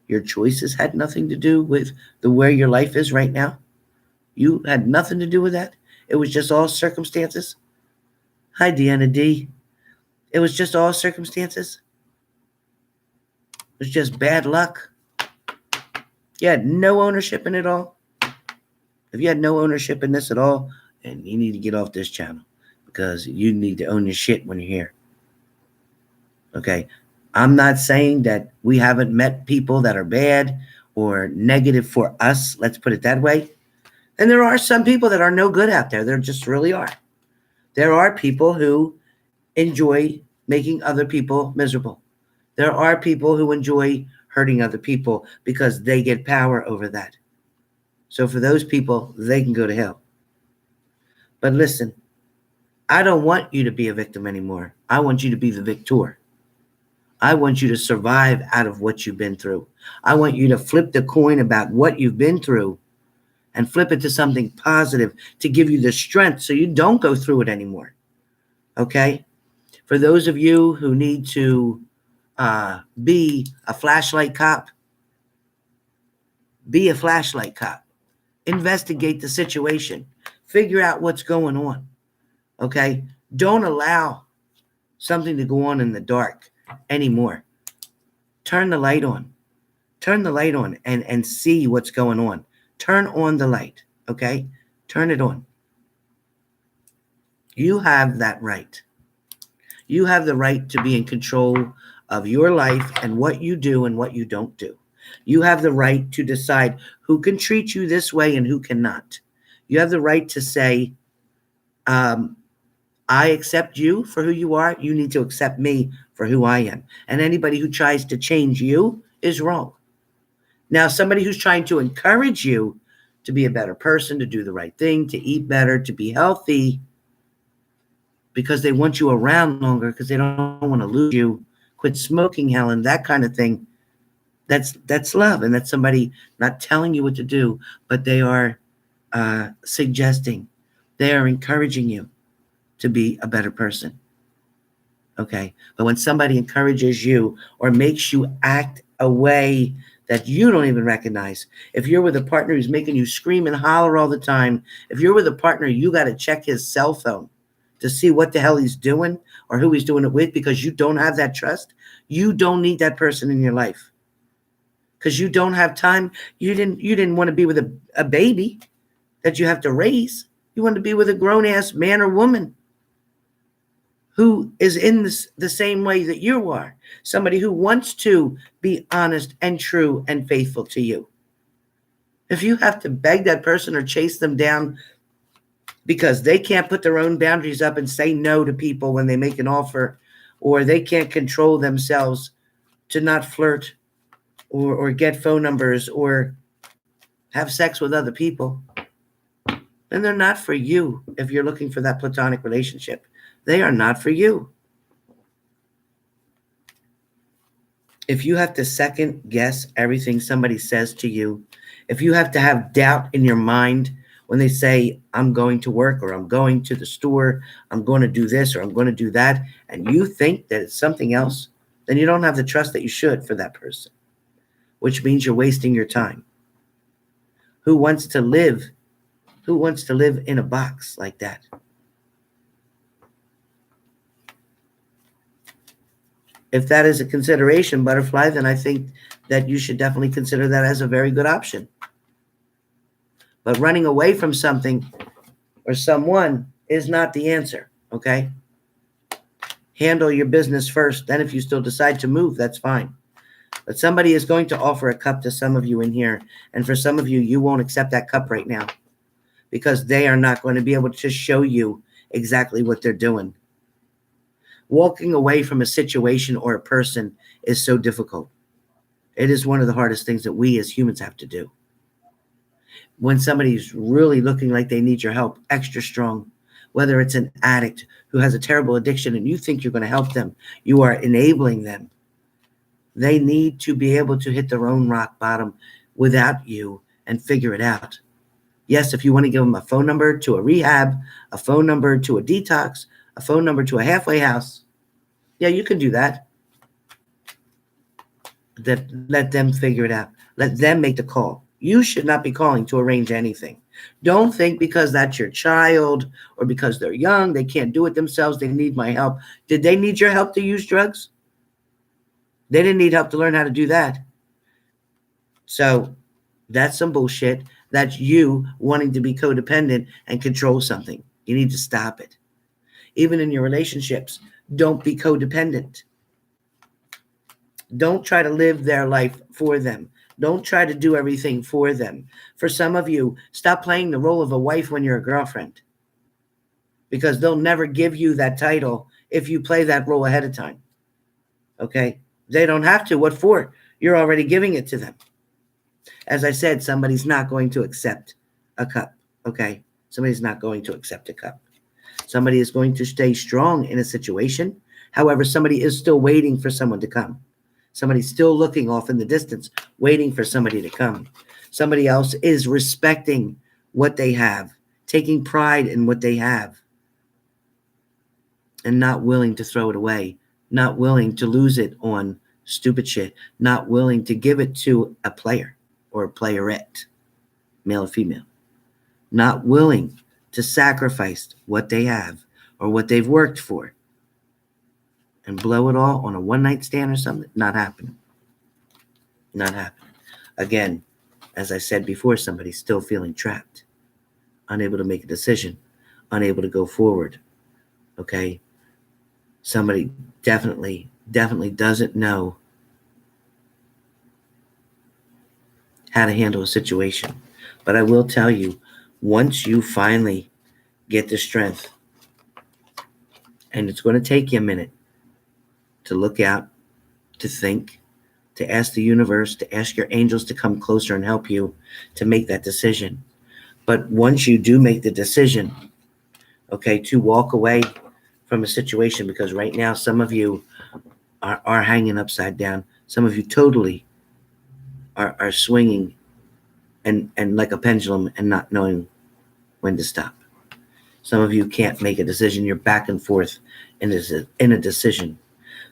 Your choices had nothing to do with where your life is right now. You had nothing to do with that. It was just all circumstances. Hi, Deanna D. It was just all circumstances. It was just bad luck. You had no ownership in it all. If you had no ownership in this at all, then you need to get off this channel, because you need to own your shit when you're here. Okay? I'm not saying that we haven't met people that are bad or negative for us. Let's put it that way. And there are some people that are no good out there. There just really are. There are people who enjoy making other people miserable. There are people who enjoy hurting other people because they get power over that. So for those people, they can go to hell. But listen, I don't want you to be a victim anymore. I want you to be the victor. I want you to survive out of what you've been through. I want you to flip the coin about what you've been through and flip it to something positive to give you the strength so you don't go through it anymore. Okay? For those of you who need to be a flashlight cop, be a flashlight cop. Investigate the situation. Figure out what's going on. Okay? Don't allow something to go on in the dark anymore. Turn the light on. Turn the light on and see what's going on. Turn on the light. Okay? Turn it on. You have that right. You have the right to be in control of your life and what you do and what you don't do. You have the right to decide who can treat you this way and who cannot. You have the right to say, I accept you for who you are. You need to accept me for who I am. And anybody who tries to change you is wrong. Now, somebody who's trying to encourage you to be a better person, to do the right thing, to eat better, to be healthy, because they want you around longer, because they don't want to lose you, quit smoking, Helen, that kind of thing. That's love. And that's somebody not telling you what to do, but they are suggesting, they are encouraging you to be a better person. Okay. But when somebody encourages you or makes you act a way that you don't even recognize, if you're with a partner who's making you scream and holler all the time, if you're with a partner, you got to check his cell phone to see what the hell he's doing or who he's doing it with, because you don't have that trust. You don't need that person in your life, because you don't have time. You didn't want to be with a baby that you have to raise. You want to be with a grown-ass man or woman who is in the same way that you are. Somebody who wants to be honest and true and faithful to you. If you have to beg that person or chase them down because they can't put their own boundaries up and say no to people when they make an offer, or they can't control themselves to not flirt or get phone numbers or have sex with other people, then they're not for you. If you're looking for that platonic relationship, they are not for you. If you have to second guess everything somebody says to you, if you have to have doubt in your mind when they say, I'm going to work, or I'm going to the store, I'm going to do this, or I'm going to do that, and you think that it's something else, then you don't have the trust that you should for that person, which means you're wasting your time. Who wants to live in a box like that? If that is a consideration, Butterfly, then I think that you should definitely consider that as a very good option. But running away from something or someone is not the answer, okay? Handle your business first. Then if you still decide to move, that's fine. But somebody is going to offer a cup to some of you in here. And for some of you, you won't accept that cup right now, because they are not going to be able to show you exactly what they're doing. Walking away from a situation or a person is so difficult. It is one of the hardest things that we as humans have to do. When somebody's really looking like they need your help, extra strong, whether it's an addict who has a terrible addiction and you think you're going to help them, you are enabling them They need to be able to hit their own rock bottom without you and figure it out. Yes, if you want to give them a phone number to a rehab, a phone number to a detox, a phone number to a halfway house, yeah, you can do that. Let them figure it out. Let them make the call. You should not be calling to arrange anything. Don't think because that's your child or because they're young, they can't do it themselves, they need my help. Did they need your help to use drugs? They didn't need help to learn how to do that. So that's some bullshit. That's you wanting to be codependent and control something. You need to stop it. Even in your relationships, don't be codependent. Don't try to live their life for them. Don't try to do everything for them. For some of you, stop playing the role of a wife when you're a girlfriend, because they'll never give you that title if you play that role ahead of time. Okay? They don't have to. What for? You're already giving it to them. As I said, somebody's not going to accept a cup. Okay? Somebody's not going to accept a cup. Somebody is going to stay strong in a situation. However, somebody is still waiting for someone to come. Somebody's still looking off in the distance, waiting for somebody to come. Somebody else is respecting what they have, taking pride in what they have, and not willing to throw it away, not willing to lose it on stupid shit, not willing to give it to a player or a playerette, male or female, not willing to sacrifice what they have or what they've worked for and blow it all on a one-night stand or something. Not happening. Not happening. Again, as I said before, somebody's still feeling trapped, unable to make a decision, unable to go forward. Okay? Somebody definitely doesn't know how to handle a situation. But I will tell you, once you finally get the strength, and it's going to take you a minute to look out, to think, to ask the universe, to ask your angels to come closer and help you to make that decision. But once you do make the decision, okay, to walk away from a situation, because right now some of you are hanging upside down. Some of you totally are swinging and like a pendulum and not knowing when to stop. Some of you can't make a decision. You're back and forth in a decision.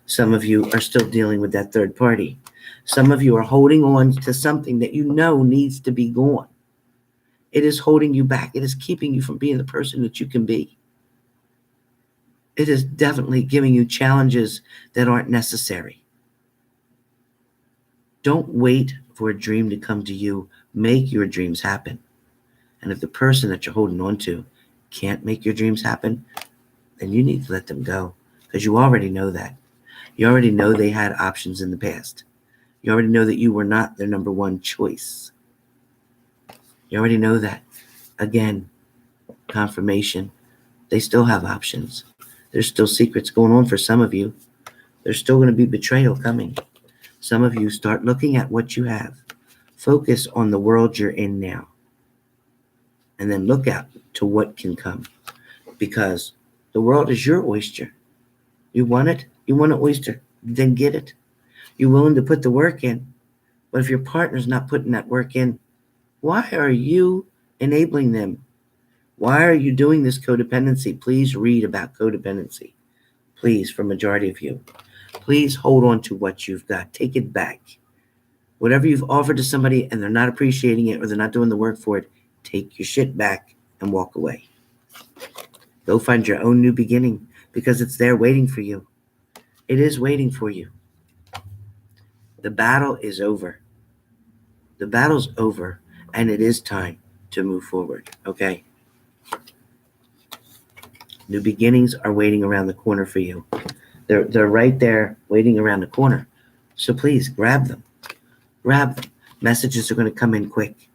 Some of you are still dealing with that third party. Some of you are holding on to something that you know needs to be gone. It is holding you back. It is keeping you from being the person that you can be. It is definitely giving you challenges that aren't necessary. Don't wait for a dream to come to you. Make your dreams happen. And if the person that you're holding on to can't make your dreams happen, then you need to let them go, because you already know that. You already know they had options in the past. You already know that you were not their number one choice. You already know that. Again, confirmation. They still have options. There's still secrets going on for some of you. There's still going to be betrayal coming. Some of you start looking at what you have. Focus on the world you're in now. And then look out to what can come. Because the world is your oyster. You want it? You want an oyster? Then get it. You're willing to put the work in. But if your partner's not putting that work in, why are you enabling them? Why are you doing this codependency? Please read about codependency. Please, for majority of you. Please hold on to what you've got. Take it back. Whatever you've offered to somebody and they're not appreciating it or they're not doing the work for it, take your shit back and walk away. Go find your own new beginning, because it's there waiting for you. It is waiting for you. The battle is over. The battle's over, and it is time to move forward, okay? New beginnings are waiting around the corner for you. They're right there waiting around the corner. So please grab them. Grab them. Messages are going to come in quick.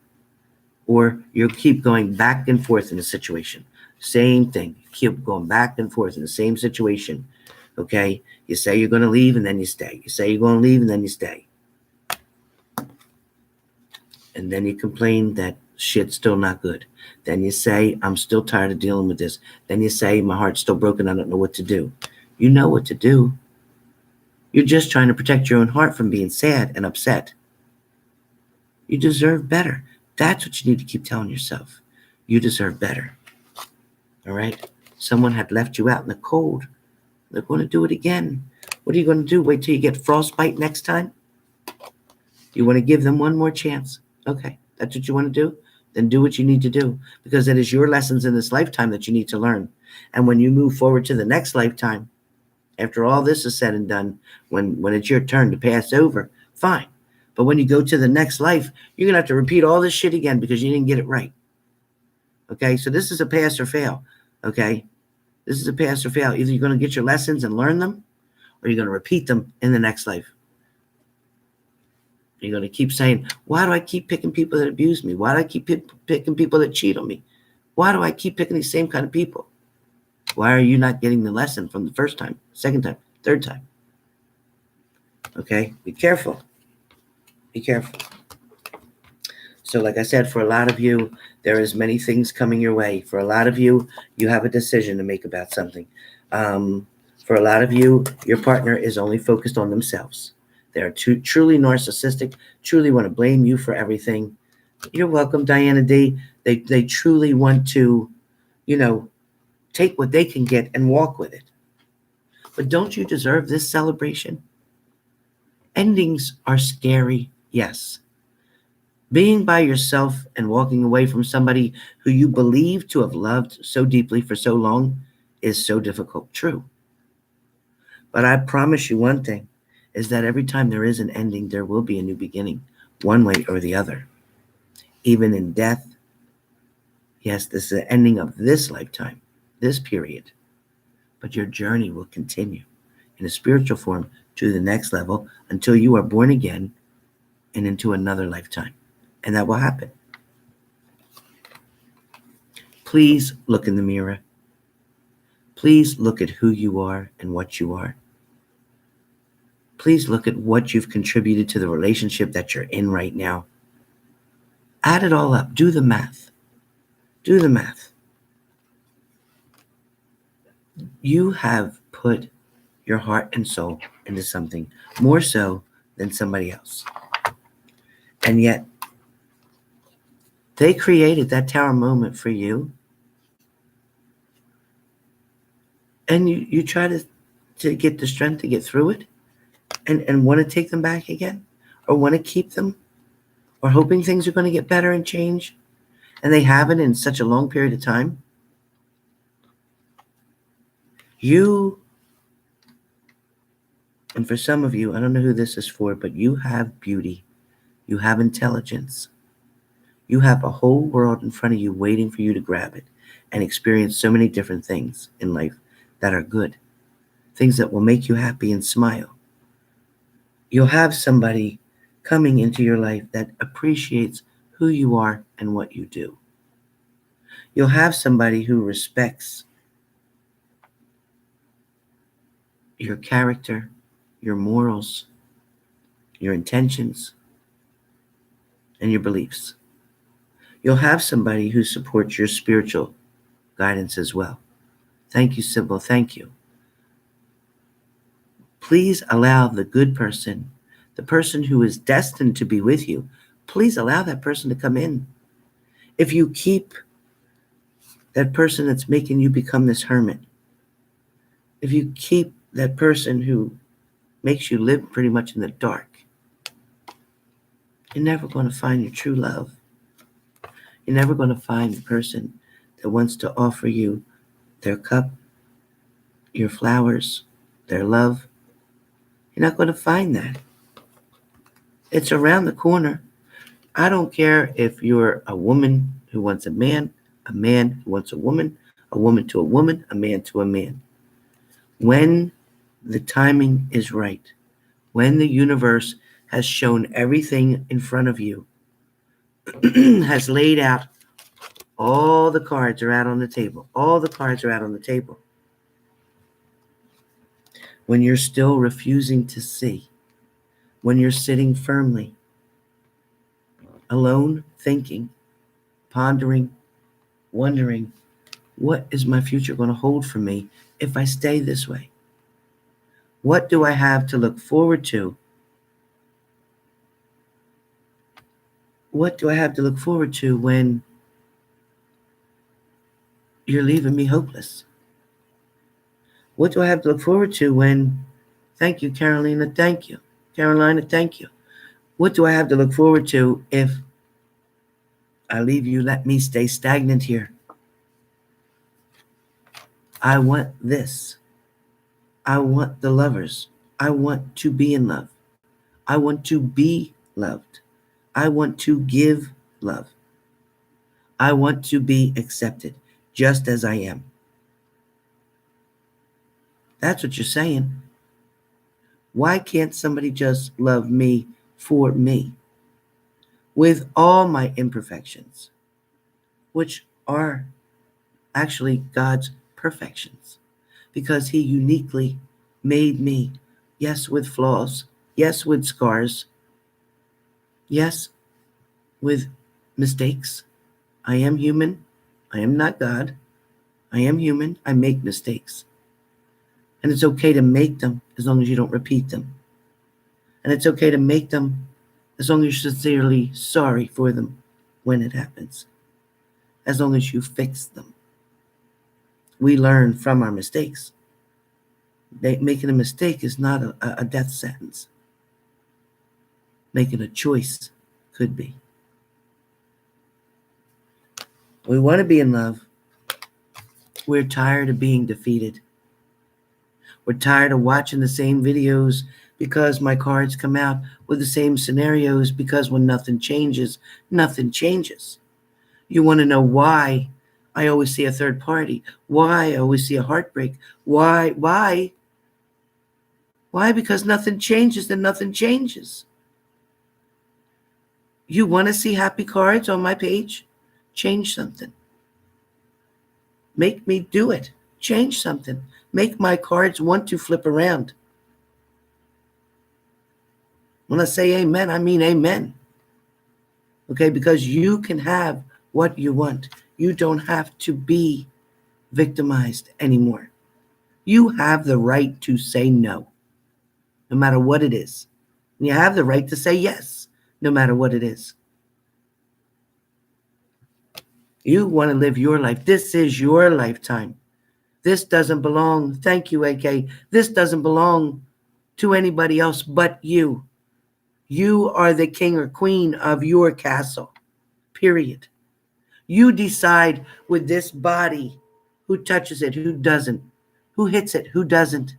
Or you'll keep going back and forth in a situation. Same thing. Keep going back and forth in the same situation. Okay? You say you're going to leave and then you stay. You say you're going to leave and then you stay. And then you complain that shit's still not good. Then you say, I'm still tired of dealing with this. Then you say, my heart's still broken. I don't know what to do. You know what to do. You're just trying to protect your own heart from being sad and upset. You deserve better. That's what you need to keep telling yourself. You deserve better. All right? Someone had left you out in the cold. They're going to do it again. What are you going to do? Wait till you get frostbite next time? You want to give them one more chance? Okay, that's what you want to do? Then do what you need to do, because it is your lessons in this lifetime that you need to learn. And when you move forward to the next lifetime, after all this is said and done, when it's your turn to pass over, fine. But when you go to the next life, you're going to have to repeat all this shit again because you didn't get it right. Okay, so this is a pass or fail. Okay, this is a pass or fail. Either you're going to get your lessons and learn them, or you're going to repeat them in the next life. You're going to keep saying, why do I keep picking people that abuse me? Why do I keep picking people that cheat on me? Why do I keep picking these same kind of people? Why are you not getting the lesson from the first time, second time, third time? Okay, be careful. Be careful. So like I said, for a lot of you, there is many things coming your way. For a lot of you, you have a decision to make about something. For a lot of you, your partner is only focused on themselves. They're truly narcissistic, truly want to blame you for everything. You're welcome, Diana D. They truly want to, take what they can get and walk with it. But don't you deserve this celebration? Endings are scary, yes. Being by yourself and walking away from somebody who you believe to have loved so deeply for so long is so difficult, true. But I promise you one thing, is that every time there is an ending, there will be a new beginning, one way or the other. Even in death, yes, this is the ending of this lifetime, this period. But your journey will continue in a spiritual form to the next level until you are born again and into another lifetime. And that will happen. Please look in the mirror. Please look at who you are and what you are. Please look at what you've contributed to the relationship that you're in right now. Add it all up. Do the math. Do the math. You have put your heart and soul into something more so than somebody else. And yet, they created that tower moment for you. And you try to get the strength to get through it and want to take them back again, or want to keep them, or hoping things are going to get better and change, and they haven't in such a long period of time. And for some of you, I don't know who this is for, but you have beauty. You have intelligence. You have a whole world in front of you waiting for you to grab it and experience so many different things in life that are good, things that will make you happy and smile. You'll have somebody coming into your life that appreciates who you are and what you do. You'll have somebody who respects your character, your morals, your intentions, and your beliefs. You'll have somebody who supports your spiritual guidance as well. Thank you, Sybil. Thank you. Please allow the good person, the person who is destined to be with you, please allow that person to come in. If you keep that person that's making you become this hermit, if you keep that person who makes you live pretty much in the dark, you're never going to find your true love. You're never going to find the person that wants to offer you their cup, your flowers, their love. You're not going to find that. It's around the corner. I don't care if you're a woman who wants a man who wants a woman to a woman, a man to a man. When the timing is right, when the universe has shown everything in front of you, has laid out, all the cards are out on the table. All the cards are out on the table. When you're still refusing to see, when you're sitting firmly, alone, thinking, pondering, wondering, what is my future going to hold for me if I stay this way? What do I have to look forward to? What do I have to look forward to when you're leaving me hopeless? What do I have to look forward to when, thank you, Carolina, thank you. Carolina, thank you. What do I have to look forward to if I leave you, let me stay stagnant here? I want this. I want the lovers. I want to be in love. I want to be loved. I want to give love. I want to be accepted just as I am. That's what you're saying. Why can't somebody just love me for me with all my imperfections, which are actually God's perfections? Because He uniquely made me, yes, with flaws, yes, with scars, yes, with mistakes. I am human. I am not God. I am human. I make mistakes. And it's okay to make them as long as you don't repeat them. And it's okay to make them as long as you're sincerely sorry for them when it happens. As long as you fix them. We learn from our mistakes. Making a mistake is not a death sentence. Making a choice could be. We want to be in love. We're tired of being defeated. We're tired of watching the same videos because my cards come out with the same scenarios, because when nothing changes, nothing changes. You want to know why I always see a third party, why I always see a heartbreak, why? Why? Because nothing changes, then nothing changes. You want to see happy cards on my page? Change something. Make me do it. Change something. Make my cards want to flip around. When I say amen, I mean amen. Okay, because you can have what you want. You don't have to be victimized anymore. You have the right to say no, no matter what it is. And you have the right to say yes, no matter what it is. You want to live your life. This is your lifetime. This doesn't belong, thank you, AK. This doesn't belong to anybody else but you. You are the king or queen of your castle, period. You decide with this body who touches it, who doesn't, who hits it, who doesn't,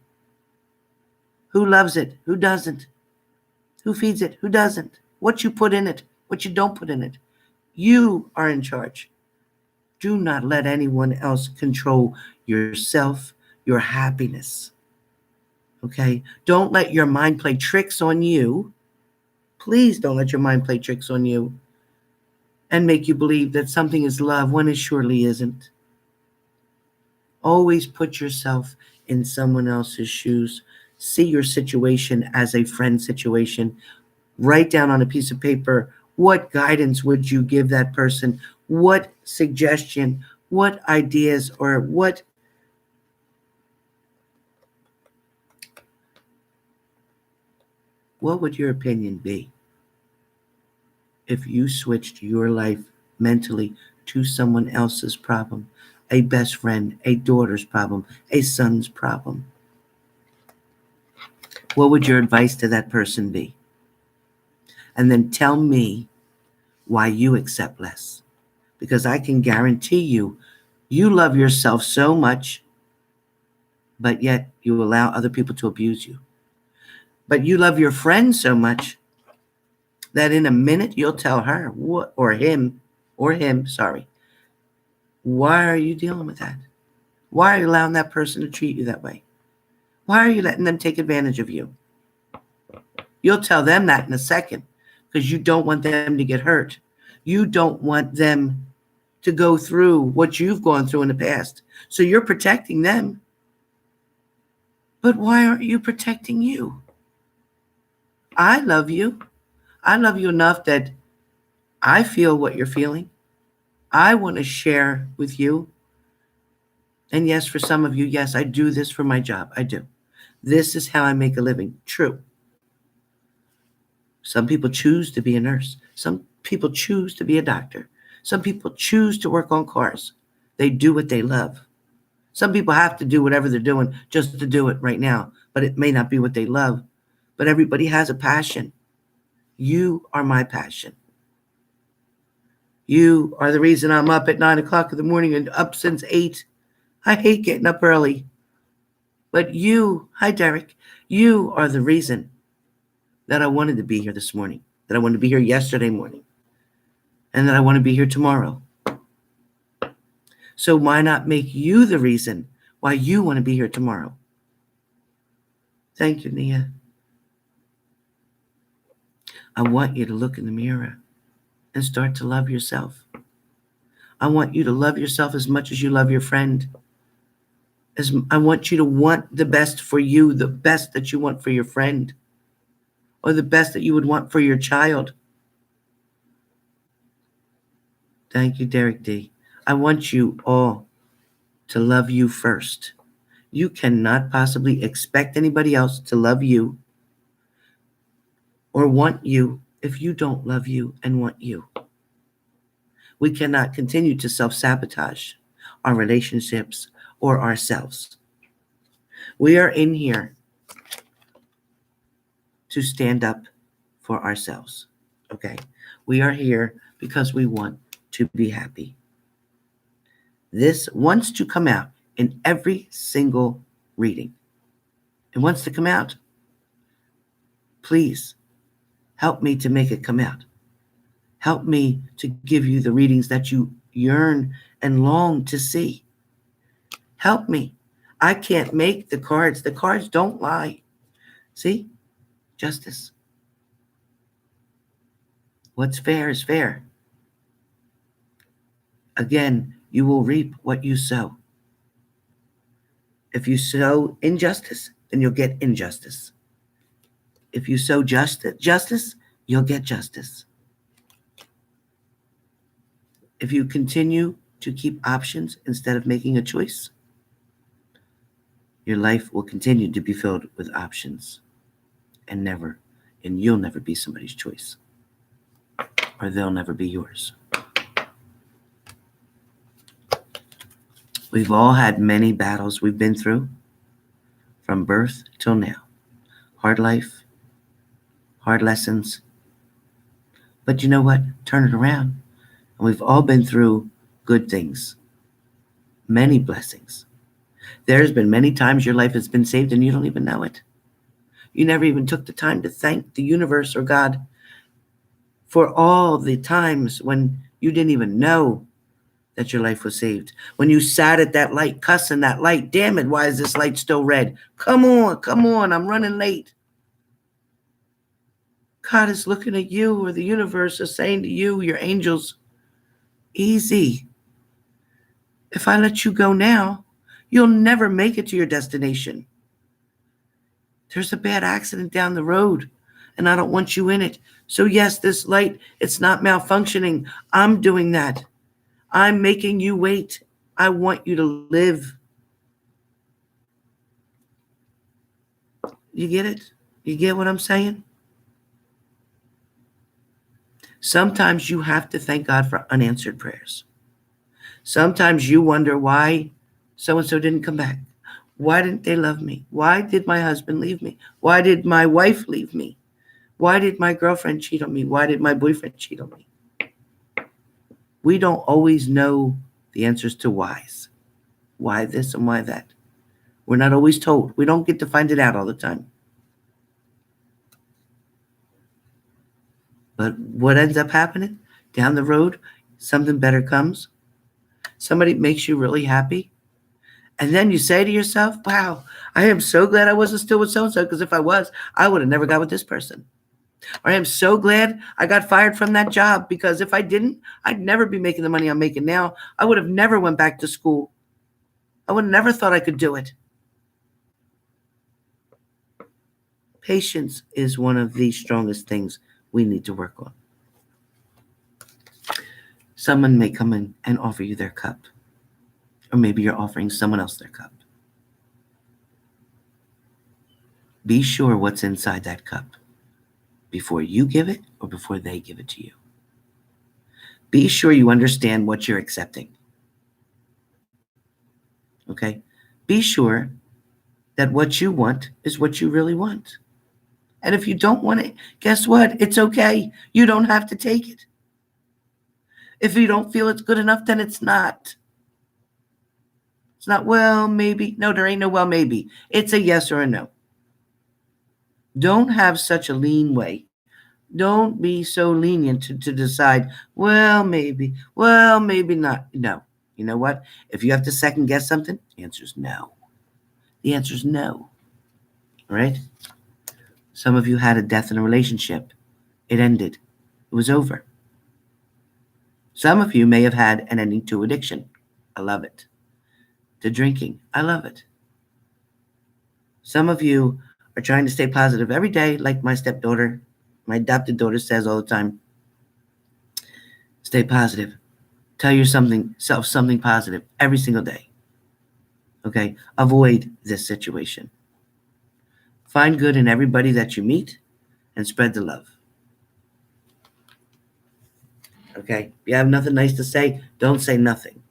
who loves it, who doesn't, who feeds it, who doesn't, what you put in it, what you don't put in it. You are in charge. Do not let anyone else control yourself, your happiness. Okay? Don't let your mind play tricks on you. Please don't let your mind play tricks on you and make you believe that something is love when it surely isn't. Always put yourself in someone else's shoes. See your situation as a friend situation. Write down on a piece of paper, what guidance would you give that person? What suggestion, what ideas, or what would your opinion be if you switched your life mentally to someone else's problem? A best friend, a daughter's problem, a son's problem. What would your advice to that person be? And then tell me why you accept less. Because I can guarantee you, you love yourself so much, but yet you allow other people to abuse you. But you love your friend so much that in a minute you'll tell her or him, sorry, why are you dealing with that? Why are you allowing that person to treat you that way? Why are you letting them take advantage of you? You'll tell them that in a second because you don't want them to get hurt. You don't want them to go through what you've gone through in the past. So you're protecting them. But why aren't you protecting you? I love you. I love you enough that I feel what you're feeling. I want to share with you. And yes, for some of you, yes, I do this for my job. I do. This is how I make a living. True. Some people choose to be a nurse. Some people choose to be a doctor. Some people choose to work on cars. They do what they love. Some people have to do whatever they're doing just to do it right now, but it may not be what they love. But everybody has a passion. You are my passion. You are the reason I'm up at 9 o'clock in the morning and up since 8. I hate getting up early. But you, hi Derek, you are the reason that I wanted to be here this morning, that I wanted to be here yesterday morning, and that I want to be here tomorrow. So why not make you the reason why you want to be here tomorrow? Thank you, Nia. I want you to look in the mirror and start to love yourself. I want you to love yourself as much as you love your friend. I want you to want the best for you, the best that you want for your friend, or the best that you would want for your child. Thank you, Derek D. I want you all to love you first. You cannot possibly expect anybody else to love you or want you if you don't love you and want you. We cannot continue to self-sabotage our relationships or ourselves. We are in here to stand up for ourselves, okay? We are here because we want to be happy. This wants to come out in every single reading. It wants to come out. Please help me to make it come out. Help me to give you the readings that you yearn and long to see. Help me. I can't make the cards. The cards don't lie. See? Justice. What's fair is fair. Again, you will reap what you sow. If you sow injustice, then you'll get injustice. If you sow justice, you'll get justice. If you continue to keep options instead of making a choice, your life will continue to be filled with options and you'll never be somebody's choice, or they'll never be yours. We've all had many battles we've been through from birth till now. Hard life, hard lessons. But you know what? Turn it around. And we've all been through good things, many blessings. There's been many times your life has been saved and you don't even know it. You never even took the time to thank the universe or God for all the times when you didn't even know that your life was saved. When you sat at that light, cussing that light, damn it, why is this light still red? Come on, I'm running late. God is looking at you, or the universe is saying to you, your angels, easy. If I let you go now, you'll never make it to your destination. There's a bad accident down the road, and I don't want you in it. So yes, this light, it's not malfunctioning. I'm doing that. I'm making you wait. I want you to live. You get it? You get what I'm saying? Sometimes you have to thank God for unanswered prayers. Sometimes you wonder why so-and-so didn't come back. Why didn't they love me? Why did my husband leave me? Why did my wife leave me? Why did my girlfriend cheat on me? Why did my boyfriend cheat on me? We don't always know the answers to whys. Why this and why that? We're not always told. We don't get to find it out all the time. But what ends up happening? Down the road, something better comes. Somebody makes you really happy. And then you say to yourself, wow, I am so glad I wasn't still with so-and-so, because if I was, I would have never got with this person. Or I am so glad I got fired from that job, because if I didn't, I'd never be making the money I'm making now. I would have never went back to school. I would have never thought I could do it. Patience is one of the strongest things we need to work on. Someone may come in and offer you their cup. Or maybe you're offering someone else their cup. Be sure what's inside that cup before you give it or before they give it to you. Be sure you understand what you're accepting. Okay? Be sure that what you want is what you really want. And if you don't want it, guess what? It's okay. You don't have to take it. If you don't feel it's good enough, then it's not. It's not, well, maybe. No, there ain't no well, maybe. It's a yes or a no. Don't have such a lean way. Don't be so lenient to decide, well, maybe not. No. You know what? If you have to second guess something, the answer is no. The answer is no. All right? Some of you had a death in a relationship. It ended. It was over. Some of you may have had an ending to addiction. I love it. To drinking. I love it. Some of you are trying to stay positive every day, like my stepdaughter, my adopted daughter says all the time. Stay positive. Tell yourself something positive every single day. Okay? Avoid this situation. Find good in everybody that you meet and spread the love. Okay? If you have nothing nice to say, don't say nothing.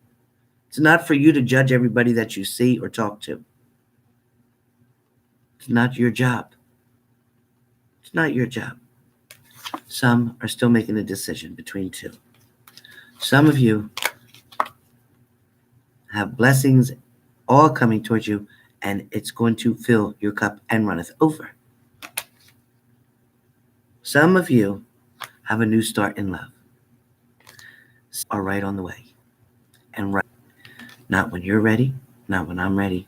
It's not for you to judge everybody that you see or talk to. It's not your job. It's not your job. Some are still making a decision between two. Some of you have blessings all coming towards you, and it's going to fill your cup and runneth over. Some of you have a new start in love. Some are right on the way. And right, not when you're ready, not when I'm ready,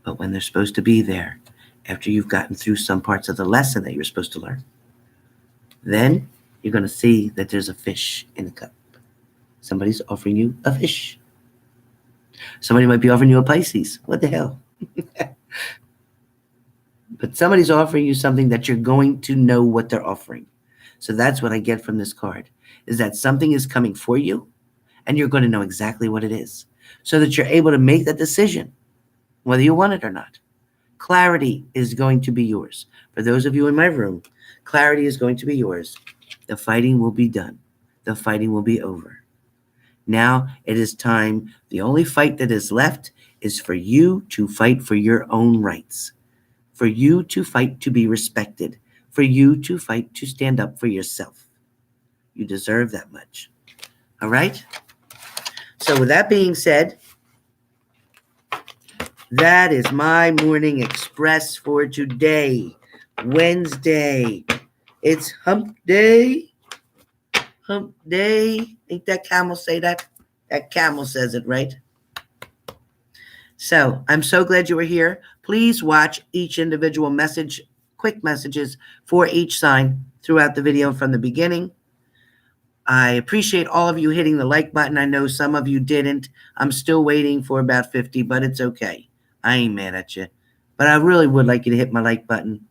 but when they're supposed to be there after you've gotten through some parts of the lesson that you're supposed to learn. Then you're going to see that there's a fish in the cup. Somebody's offering you a fish. Somebody might be offering you a Pisces. What the hell? But somebody's offering you something that you're going to know what they're offering. So that's what I get from this card, is that something is coming for you, and you're going to know exactly what it is, so that you're able to make that decision, whether you want it or not. Clarity is going to be yours. For those of you in my room, clarity is going to be yours. The fighting will be done. The fighting will be over. Now it is time. The only fight that is left is for you to fight for your own rights, for you to fight to be respected, for you to fight to stand up for yourself. You deserve that much. All right? So with that being said, that is my morning express for today, Wednesday. It's hump day. Hump day. Ain't that camel say that? That camel says it, right? So I'm so glad you were here. Please watch each individual message, quick messages for each sign throughout the video from the beginning. I appreciate all of you hitting the like button. I know some of you didn't. I'm still waiting for about 50, but it's okay. I ain't mad at you. But I really would like you to hit my like button.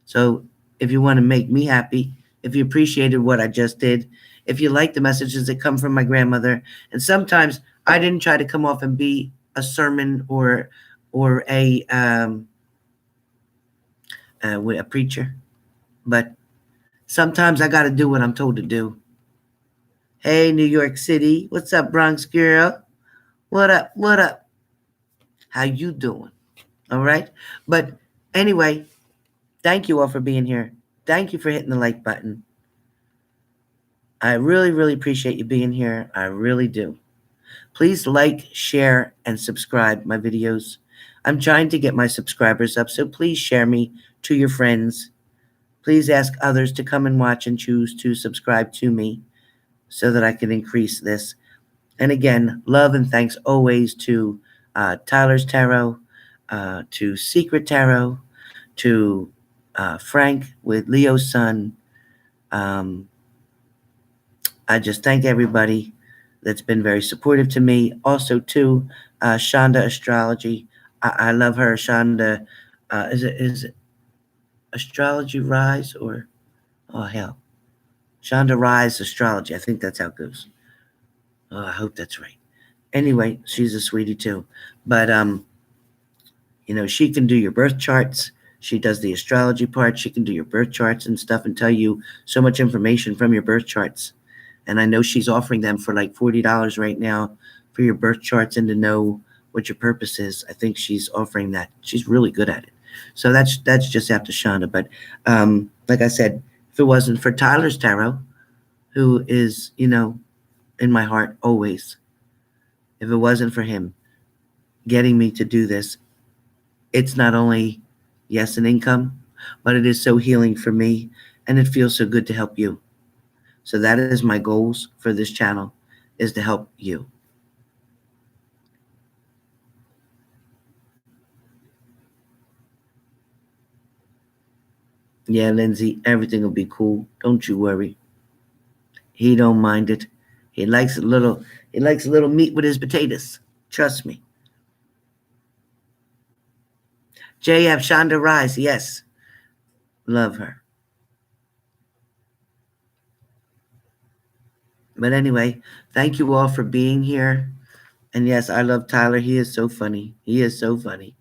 So if you want to make me happy, if you appreciated what I just did, if you like the messages that come from my grandmother, and sometimes I didn't try to come off and be a sermon or a preacher, but sometimes I got to do what I'm told to do. Hey, New York City, what's up, Bronx girl? What up? What up? How you doing? All right. But anyway, thank you all for being here. Thank you for hitting the like button. I really, really appreciate you being here. I really do. Please like, share, and subscribe my videos. I'm trying to get my subscribers up, so please share me to your friends. Please ask others to come and watch and choose to subscribe to me so that I can increase this. And again, love and thanks always to Tyler's Tarot, to Secret Tarot, to Frank with Leo's Sun. I just thank everybody that's been very supportive to me. Also to Shonda Astrology. I love her. Shonda, is it Astrology Rise or, oh hell, Shonda Rise Astrology. I think that's how it goes. Oh, I hope that's right. Anyway, she's a sweetie too. But, she can do your birth charts. She does the astrology part. She can do your birth charts and stuff and tell you so much information from your birth charts. And I know she's offering them for like $40 right now for your birth charts and to know what your purpose is. I think she's offering that. She's really good at it. So that's just after Shonda. But like I said, if it wasn't for Tyler's tarot, who is, in my heart always, if it wasn't for him getting me to do this, it's not only, yes, an income, but it is so healing for me, and it feels so good to help you. So that is my goals for this channel, is to help you. Yeah, Lindsay, everything will be cool. Don't you worry. He don't mind it. He likes a little meat with his potatoes. Trust me. JF Shonda Rise, yes. Love her. But anyway, thank you all for being here. And yes, I love Tyler. He is so funny. He is so funny.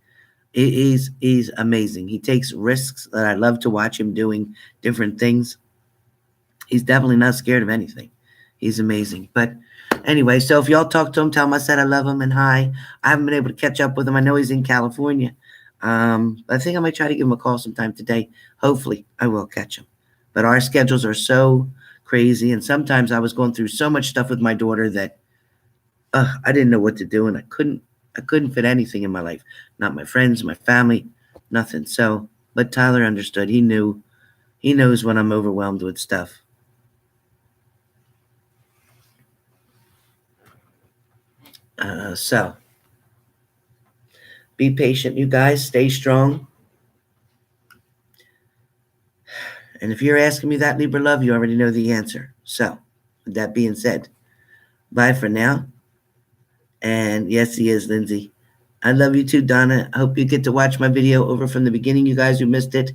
He's amazing. He takes risks that I love to watch him doing different things. He's definitely not scared of anything. He's amazing. But anyway, so if y'all talk to him, tell him I said I love him and hi. I haven't been able to catch up with him. I know he's in California. I think I might try to give him a call sometime today. Hopefully, I will catch him. But our schedules are so crazy, and sometimes I was going through so much stuff with my daughter that I didn't know what to do, and I couldn't fit anything in my life. Not my friends, my family, nothing. So, but Tyler understood. He knows when I'm overwhelmed with stuff. So be patient, you guys. Stay strong. And if you're asking me that, Libra love, you already know the answer. So, with that being said, bye for now. And yes, he is, Lindsay. I love you too, Donna. I hope you get to watch my video over from the beginning. You guys who missed it,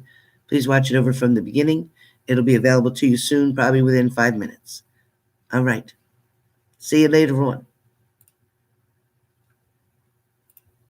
please watch it over from the beginning. It'll be available to you soon, probably within 5 minutes. All right. See you later on.